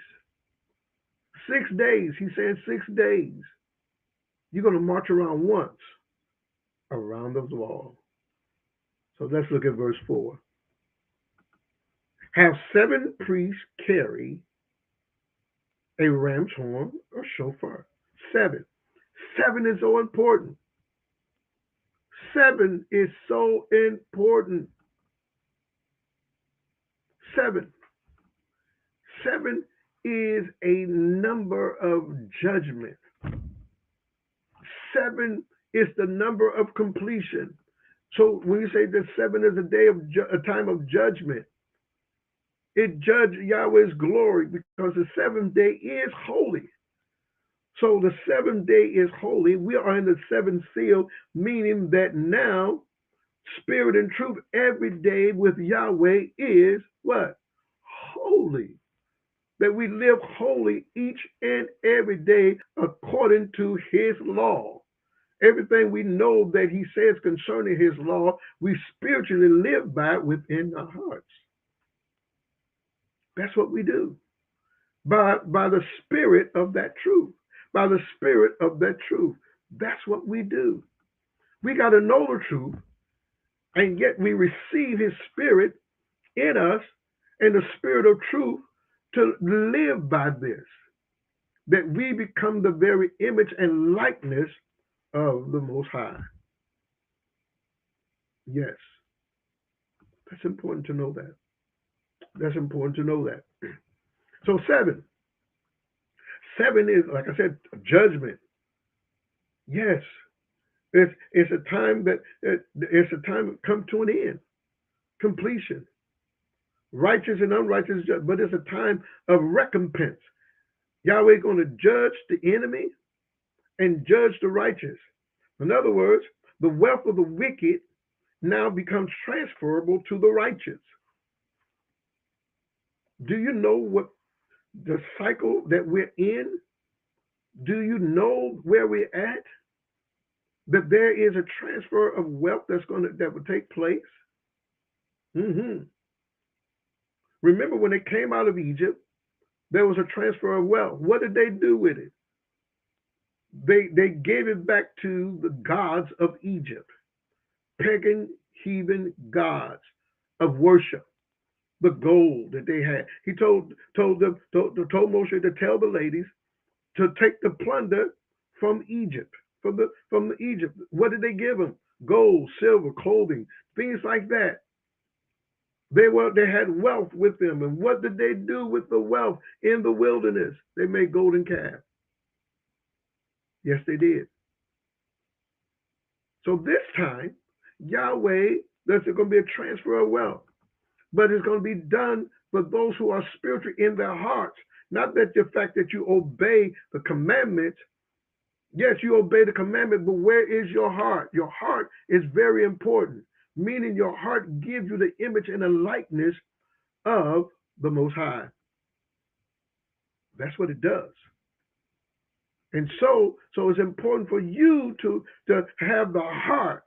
6 days, he said 6 days. You're going to march around once, around the wall. So let's look at verse 4. Have 7 priests carry a ram's horn or shofar. 7. 7 is so important. 7 is so important. 7. 7 is a number of judgment. 7 is the number of completion. So when you say that 7 is a time of judgment, it judged Yahweh's glory because the 7th day is holy. So the 7th day is holy. We are in the 7th seal, meaning that now spirit and truth every day with Yahweh is what? Holy. That we live holy each and every day according to his law. Everything we know that he says concerning his law, we spiritually live by within our hearts. That's what we do. By the spirit of that truth. By the spirit of that truth. That's what we do. We got to know the truth, and yet we receive his spirit in us and the spirit of truth to live by this. That we become the very image and likeness of the Most High. Yes, that's important to know that. That's important to know that. So 7. 7 is, like I said, judgment. Yes, it's a time that it's a time to come to an end, completion. Righteous and unrighteous, but it's a time of recompense. Yahweh is going to judge the enemy and judge the righteous. In other words, the wealth of the wicked now becomes transferable to the righteous. Do you know what the cycle that we're in? Do you know where we're at? That there is a transfer of wealth that will take place. hmm Remember when they came out of Egypt, there was a transfer of wealth. What did they do with it? They gave it back to the gods of Egypt, pagan heathen gods of worship. The gold that they had. He told Moshe to tell the ladies to take the plunder from Egypt, from the Egypt. What did they give them? Gold, silver, clothing, things like that. They had wealth with them, and what did they do with the wealth in the wilderness? They made golden calf. Yes, they did. So this time, Yahweh, there's going to be a transfer of wealth, but it's going to be done for those who are spiritual in their hearts. Not that the fact that you obey the commandments. Yes, you obey the commandment, but where is your heart? Your heart is very important, meaning your heart gives you the image and the likeness of the Most High. That's what it does. And so it's important for you to have the heart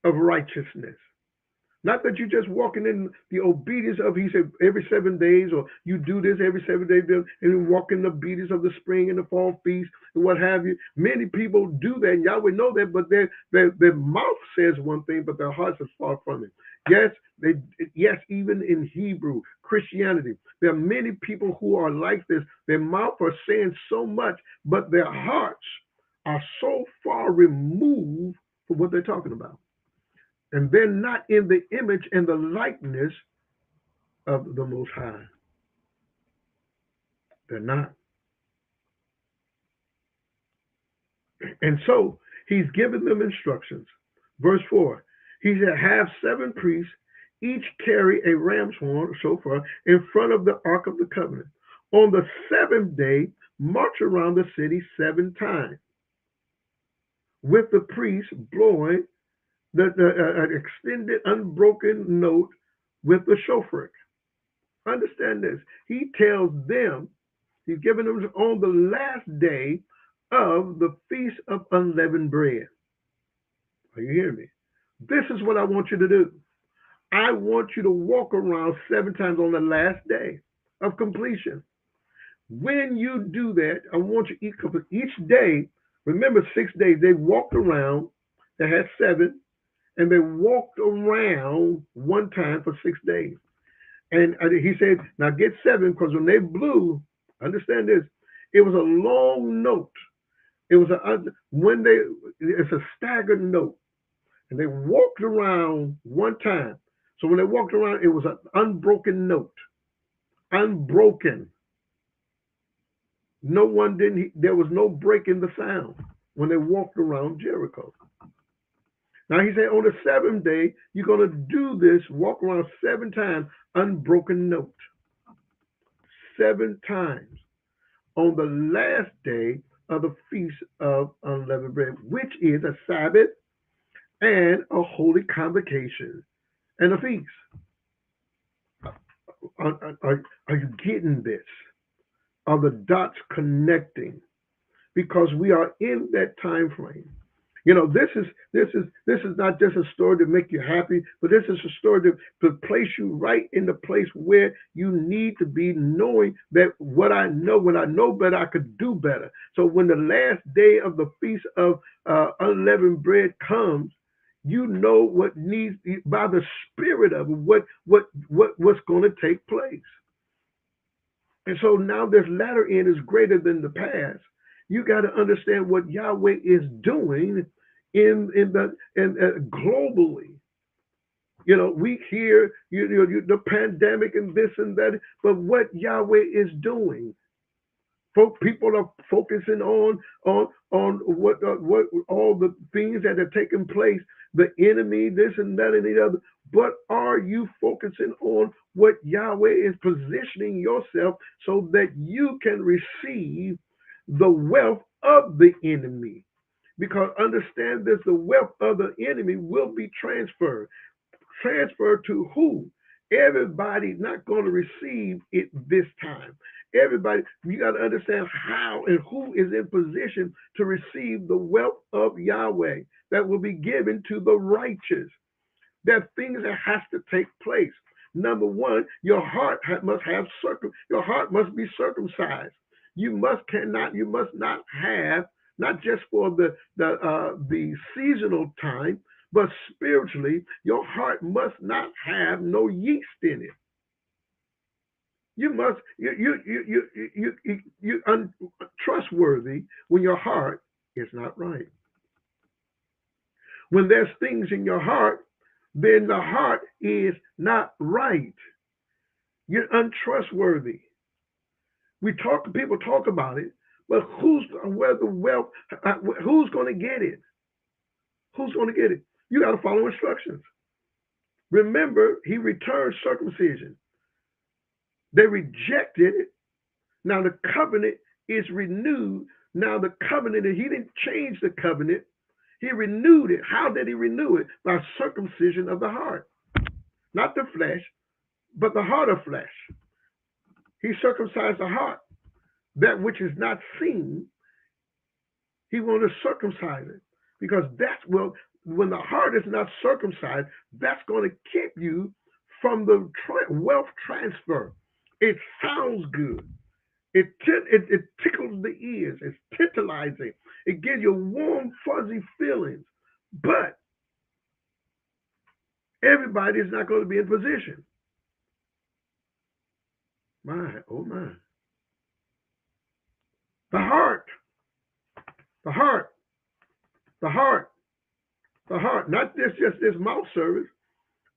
of righteousness. Not that you're just walking in the obedience of, he said, every 7 days, or you do this every 7 days, and you walk in the obedience of the spring and the fall feast and what have you. Many people do that, and Yahweh know that, but their mouth says one thing, but their hearts are far from it. Yes, even in Hebrew, Christianity, there are many people who are like this. Their mouth are saying so much, but their hearts are so far removed from what they're talking about. And they're not in the image and the likeness of the Most High. They're not. And so he's given them instructions. Verse 4, he said, have 7 priests, each carry a ram's horn, shofar, in front of the Ark of the Covenant. On the 7th day, march around the city 7 times, with the priests blowing an extended, unbroken note with the shofar. Understand this. He tells them, he's given them on the last day of the Feast of Unleavened Bread. Are you hearing me? This is what I want you to do. I want you to walk around 7 times on the last day of completion. When you do that, I want you each day, remember 6 days, they walked around, they had 7, and they walked around one time for 6 days. And he said, now get 7, because when they blew, understand this, it was a long note. It was it's a staggered note. And they walked around one time. So when they walked around, it was an unbroken note. Unbroken. There was no break in the sound when they walked around Jericho. Now he said on the seventh day, you're going to do this, walk around 7 times, unbroken note. 7 times on the last day of the Feast of Unleavened Bread, which is a Sabbath and a holy convocation and a feast. Are you getting this? Are the dots connecting? Because we are in that time frame. You know, this is not just a story to make you happy, but this is a story to place you right in the place where you need to be, knowing that what I know, when I know better, I could do better. So when the last day of the Feast of Unleavened Bread comes, you know what needs, by the Spirit of it, what's going to take place. And so now this latter end is greater than the past. You got to understand what Yahweh is doing in globally. You know, we hear the pandemic and this and that, but what Yahweh is doing. People are focusing on what all the things that are taking place, the enemy, this and that and the other. But are you focusing on what Yahweh is positioning yourself so that you can receive the wealth of the enemy? Because understand this, the wealth of the enemy will be transferred. Transfer to who? Everybody's not going to receive it this time. Everybody, you got to understand how and who is in position to receive the wealth of Yahweh that will be given to the righteous. There are things that has to take place. Number one, your heart must have your heart must be circumcised. You must not have, not just for the seasonal time, but spiritually, your heart must not have no yeast in it. You must you untrustworthy when your heart is not right. When there's things in your heart, then the heart is not right. You're untrustworthy. People talk about it, but where the wealth? Who's going to get it? Who's going to get it? You got to follow instructions. Remember, he returned circumcision. They rejected it. Now the covenant is renewed. Now the covenant, he didn't change the covenant. He renewed it. How did he renew it? By circumcision of the heart. Not the flesh, but the heart of flesh. He circumcised the heart. That which is not seen, he wanted to circumcise it. Because that's when the heart is not circumcised, that's going to keep you from the wealth transfer. It sounds good. It tickles the ears. It's tantalizing. It gives you warm, fuzzy feelings. But everybody is not going to be in position. My, oh my. The heart, the heart, the heart, the heart. Not just this mouth service.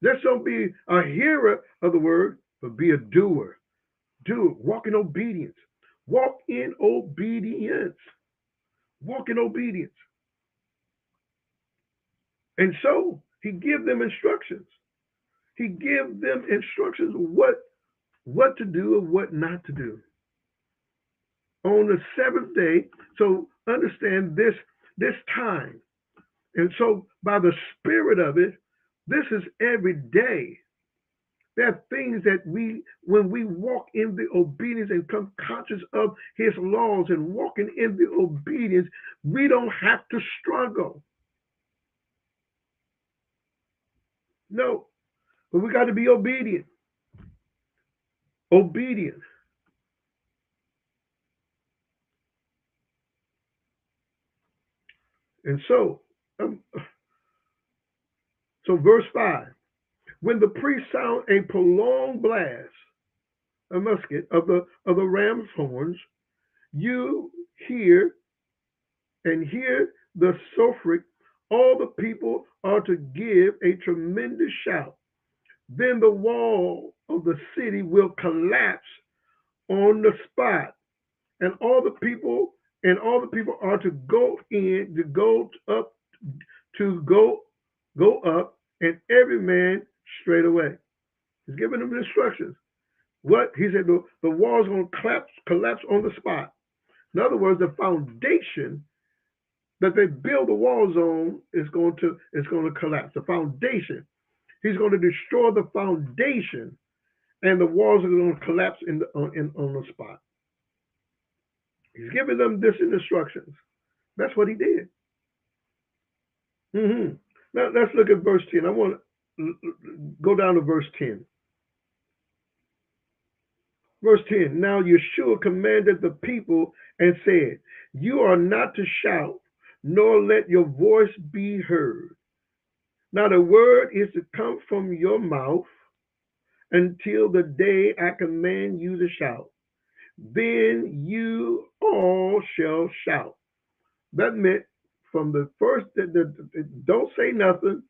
Let's don't be a hearer of the word, but be a doer. Do it. Walk in obedience. Walk in obedience. Walk in obedience. And so he give them instructions. He give them instructions what to do and what not to do. On the seventh day, so understand this time. And so by the spirit of it, this is every day. There are things that when we walk in the obedience and come conscious of his laws and walking in the obedience, we don't have to struggle. No, but we got to be obedient. Obedient. And um, so verse 5, when the priest sound a prolonged blast, a musket of the ram's horns, you hear and hear the shofar, all the people are to give a tremendous shout. Then the wall of the city will collapse on the spot, and all the people are to go in, to go up, to go Go up, and every man straight away. He's giving them instructions. What? He said the wall's going to collapse on the spot. In other words, the foundation that they build the walls on is going to collapse. The foundation. He's going to destroy the foundation, and the walls are going to collapse on the spot. He's giving them this instructions. That's what he did. hmm Now let's look at verse 10. I want to go down to verse 10. Verse 10. Now Yeshua commanded the people and said, "You are not to shout, nor let your voice be heard. Now the word is to come from your mouth until the day I command you to shout. Then you all shall shout." That meant from the first, don't say nothing,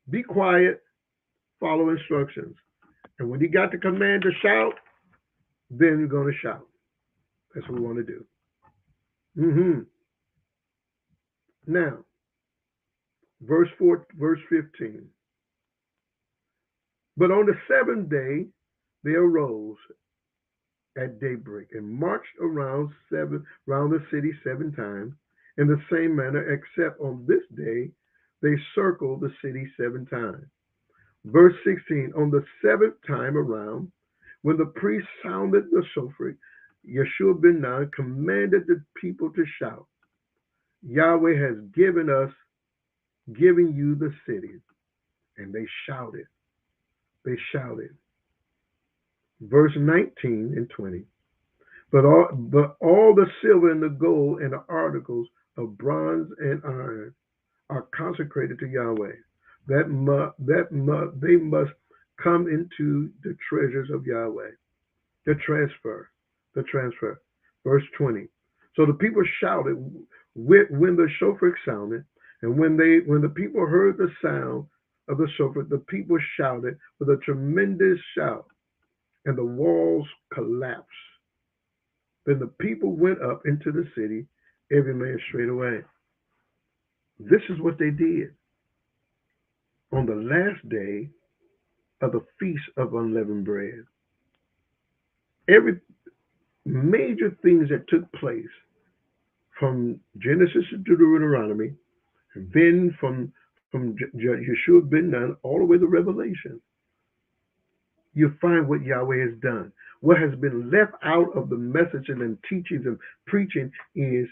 be quiet, follow instructions. And when you got the command to shout, then you're going to shout. That's what we want to do. hmm Now, verse 15. But on the seventh day, they arose at daybreak and marched around the city 7 times in the same manner, except on this day they circled the city 7 times. Verse 16, on the seventh time around, when the priest sounded the shofar, Yeshua ben Nun commanded the people to shout, "Yahweh has given you the city." And they shouted. They shouted. Verse 19 and 20. But all the silver and the gold and the articles of bronze and iron are consecrated to Yahweh. They must come into the treasures of Yahweh. The transfer. The transfer. Verse 20. So the people shouted when the shofar sounded, and when the people heard the sound of the shofar, the people shouted with a tremendous shout, and the walls collapsed. Then the people went up into the city, every man straight away. This is what they did on the last day of the Feast of Unleavened Bread. Every major things that took place from Genesis to Deuteronomy, and then from Yeshua ben Nun all the way to Revelation, you find what Yahweh has done. What has been left out of the messages and teachings and preaching is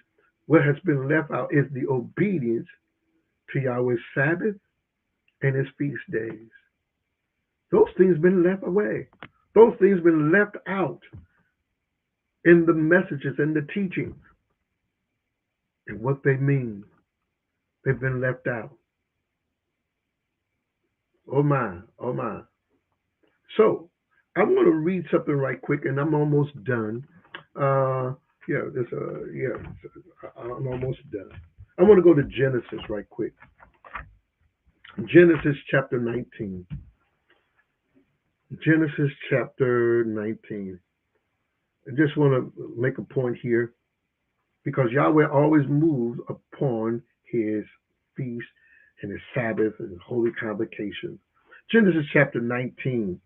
what has been left out is the obedience to Yahweh's Sabbath and his feast days. Those things been left away. Those things been left out in the messages and the teachings and what they mean. They've been left out. Oh my, oh my. So I'm going to read something right quick, and I'm almost done. Uh, I'm almost done. I want to go to Genesis right quick. Genesis chapter 19. Genesis chapter 19. I just want to make a point here because Yahweh always moves upon his feast and his Sabbath and holy convocations. Genesis chapter 19.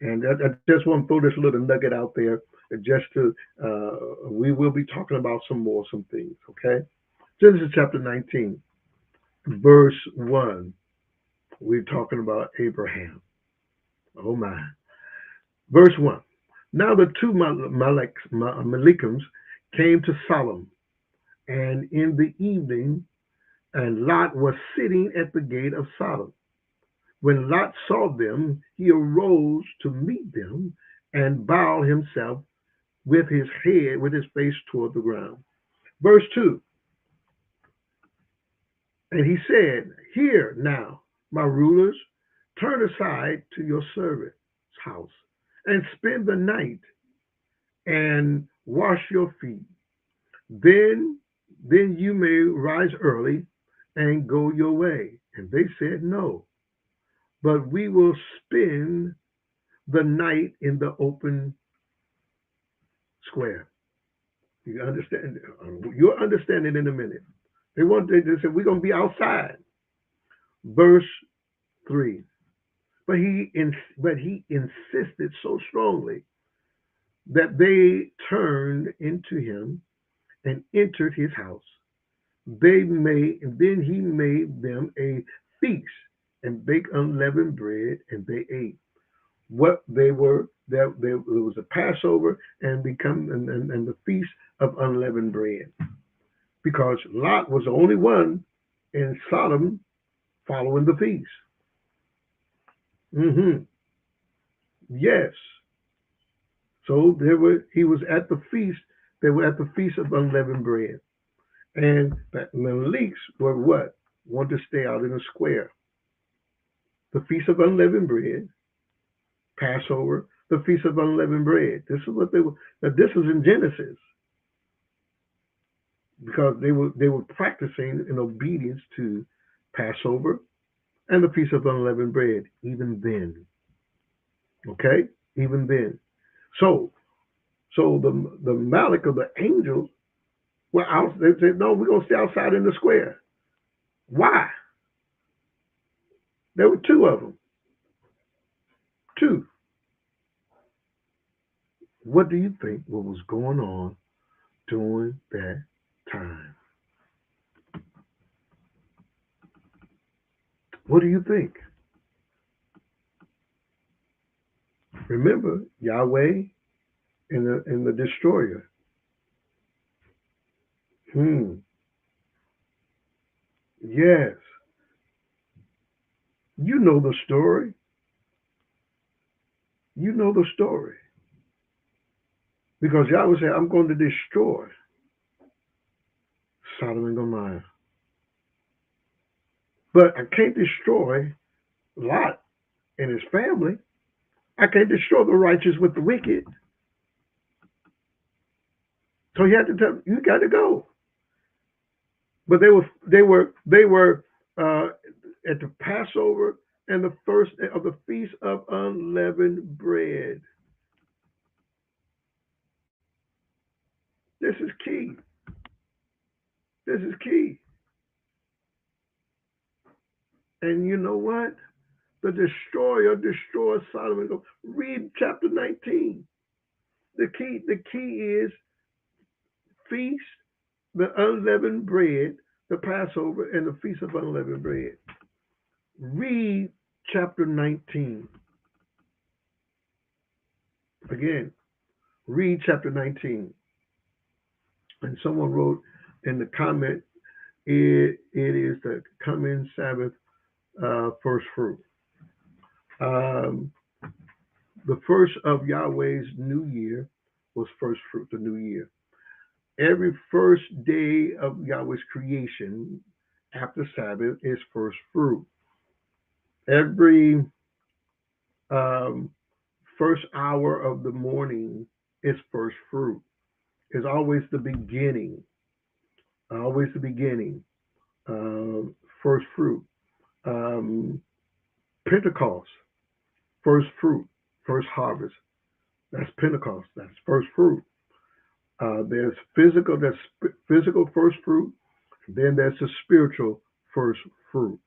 And I just want to throw this little nugget out there just to, we will be talking about some things, okay? Genesis chapter 19, verse 1. We're talking about Abraham. Oh my. Verse 1. Now the two Malikims came to Sodom, and in the evening, and Lot was sitting at the gate of Sodom. When Lot saw them, he arose to meet them and bowed himself with his face toward the ground. Verse 2. And he said, "Hear now, my rulers, turn aside to your servant's house and spend the night and wash your feet. Then you may rise early and go your way." And they said, "No, but we will spend the night in the open square." You understand? You'll understand it in a minute. They said, "We're going to be outside. Verse 3. But he insisted so strongly that they turned into him and entered his house. Then he made them a feast and baked unleavened bread, and they ate. What they were there was a Passover and the feast of unleavened bread, because Lot was the only one in Sodom following the feast. Hmm. Yes. So he was at the feast. They were at the feast of unleavened bread, and the Maliks were what? Want to stay out in the square. The feast of unleavened bread, Passover, the feast of unleavened bread. This is what they were. Now this is in Genesis, because they were practicing in obedience to Passover and the feast of unleavened bread. Even then, okay, even then. So the Malik of the angels were out. They said, "No, we're gonna stay outside in the square." Why? There were two of them. Two. What do you think? What was going on during that time? What do you think? Remember Yahweh and the destroyer. Hmm. Yes. You know the story. You know the story. Because Yahweh said, I'm going to destroy Sodom and Gomorrah. But I can't destroy Lot and his family. I can't destroy the righteous with the wicked. So he had to tell you got to go. But they were at the Passover and the first of the feast of unleavened bread. This is key. This is key. And you know what? The destroyer destroys Sodom and Gomorrah. Read chapter 19. The key is feast, the unleavened bread, the Passover, and the feast of unleavened bread. Read chapter 19. Again, read chapter 19. And someone wrote in the comment, it is the coming Sabbath first fruit. Um, the first of Yahweh's new year was first fruit, the new year. Every first day of Yahweh's creation after Sabbath is first fruit. Every um, first hour of the morning is first fruit. It's always the beginning. Always the beginning. First fruit. Um, Pentecost, first fruit, first harvest. That's Pentecost. That's first fruit. There's physical first fruit. Then there's the spiritual first fruit.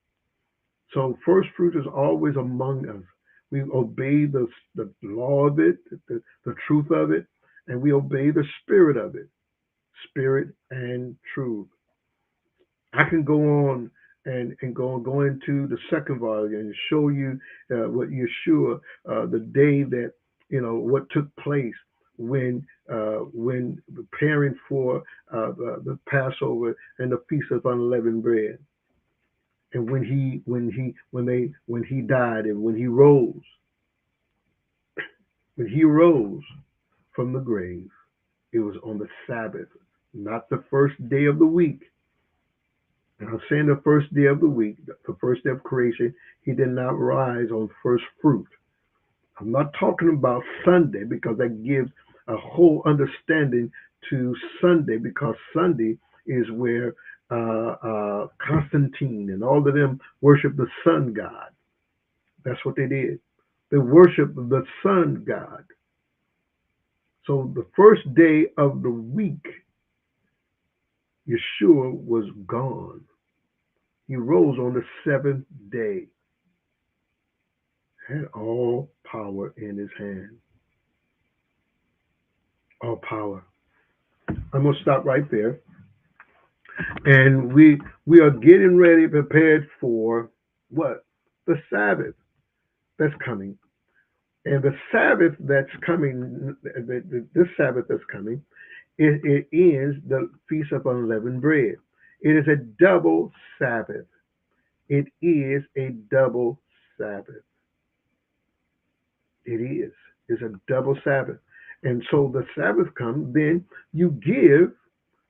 So first fruit is always among us. We obey the law of it, the truth of it, and we obey the spirit of it, spirit and truth. I can go on and go into the second volume and show you what Yeshua, the day that what took place when preparing for the Passover and the Feast of Unleavened Bread, and when he died and when he rose from the grave. It was on the Sabbath, not the first day of the week. And I'm saying the first day of the week, the first day of creation, he did not rise on first fruit. I'm not talking about Sunday, because that gives a whole understanding to Sunday, because Sunday is where Constantine and all of them worship the sun god. That's what they did. They worship the sun god. So the first day of the week, Yeshua was gone. He rose on the seventh day, had all power in his hand. All power. I'm going to stop right there. And we are getting ready, prepared for what? The Sabbath that's coming. And the Sabbath that's coming, this Sabbath that's coming, it is the Feast of Unleavened Bread. It is a double Sabbath. It is a double Sabbath. It is. It's a double Sabbath. And so the Sabbath comes, then you give,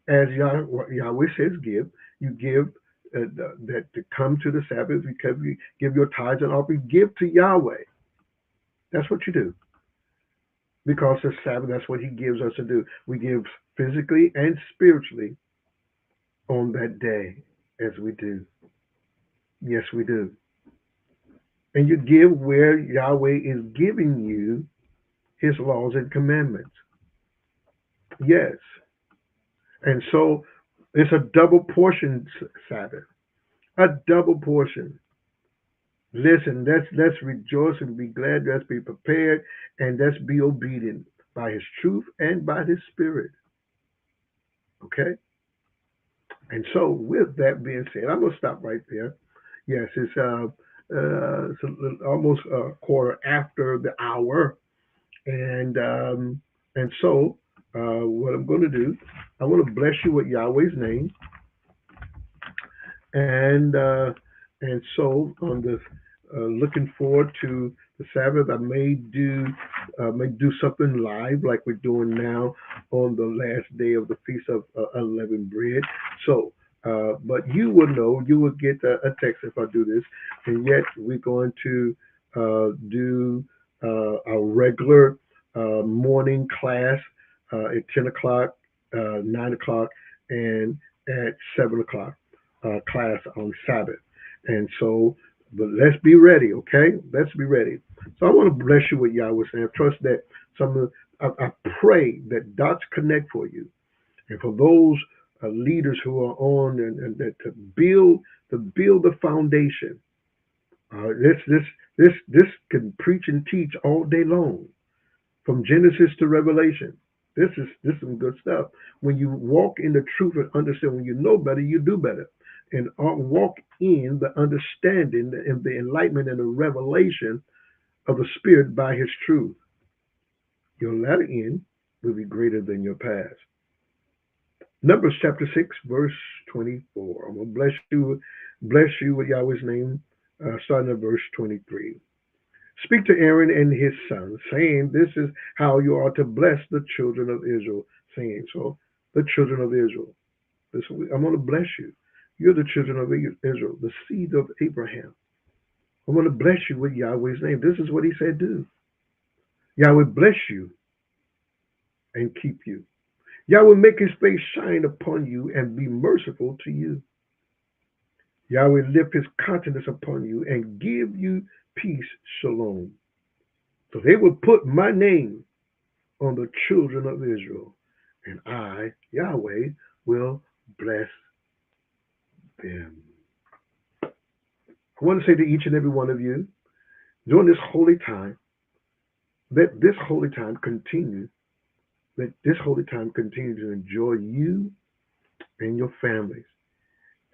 as Yahweh says, give. You give that to come to the Sabbath because you give your tithes and offering. Give to Yahweh. That's what you do. Because the Sabbath, that's what He gives us to do. We give physically and spiritually on that day, as we do. Yes, we do. And you give where Yahweh is giving you His laws and commandments. Yes. And so it's a double portion Sabbath, a double portion. Listen, let's rejoice and be glad. Let's be prepared and let's be obedient by His truth and by His Spirit. Okay? And so, with that being said, I'm going to stop right there. Yes, it's almost a quarter after the hour. And so, what I'm going to do, I want to bless you with Yahweh's name. And so on the looking forward to the Sabbath, I may do something live like we're doing now on the last day of the Feast of Unleavened Bread. So, but you will know, you will get a text if I do this, and yet we're going to do our regular morning class at 10 o'clock, 9 o'clock, and at 7 o'clock class on Sabbath. And so, but let's be ready, okay? Let's be ready. So I want to bless you with Yahweh, and I trust that I pray that dots connect for you, and for those leaders who are on and to build the foundation. This can preach and teach all day long, from Genesis to Revelation. This is some good stuff. When you walk in the truth and understand, when you know better, you do better, and walk in the understanding and the enlightenment and the revelation of the Spirit by His truth. Your latter end will be greater than your past. Numbers chapter 6, verse 24. I'm gonna bless you with Yahweh's name, starting at verse 23. Speak to Aaron and his sons, saying, "This is how you are to bless the children of Israel." Saying, so the children of Israel. I'm going to bless you. You're the children of Israel, the seed of Abraham. I'm going to bless you with Yahweh's name. This is what He said, do. Yahweh bless you and keep you. Yahweh make His face shine upon you and be merciful to you. Yahweh lift His countenance upon you and give you peace, shalom. So they will put my name on the children of Israel, and I, Yahweh, will bless them. I want to say to each and every one of you, during this holy time, let this holy time continue. Let this holy time continue to enjoy you and your families.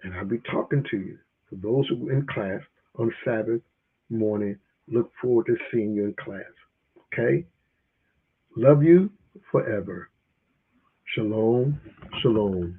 And I'll be talking to you. For those who are in class on Sabbath morning, look forward to seeing you in class. Okay? Love you forever. Shalom, shalom.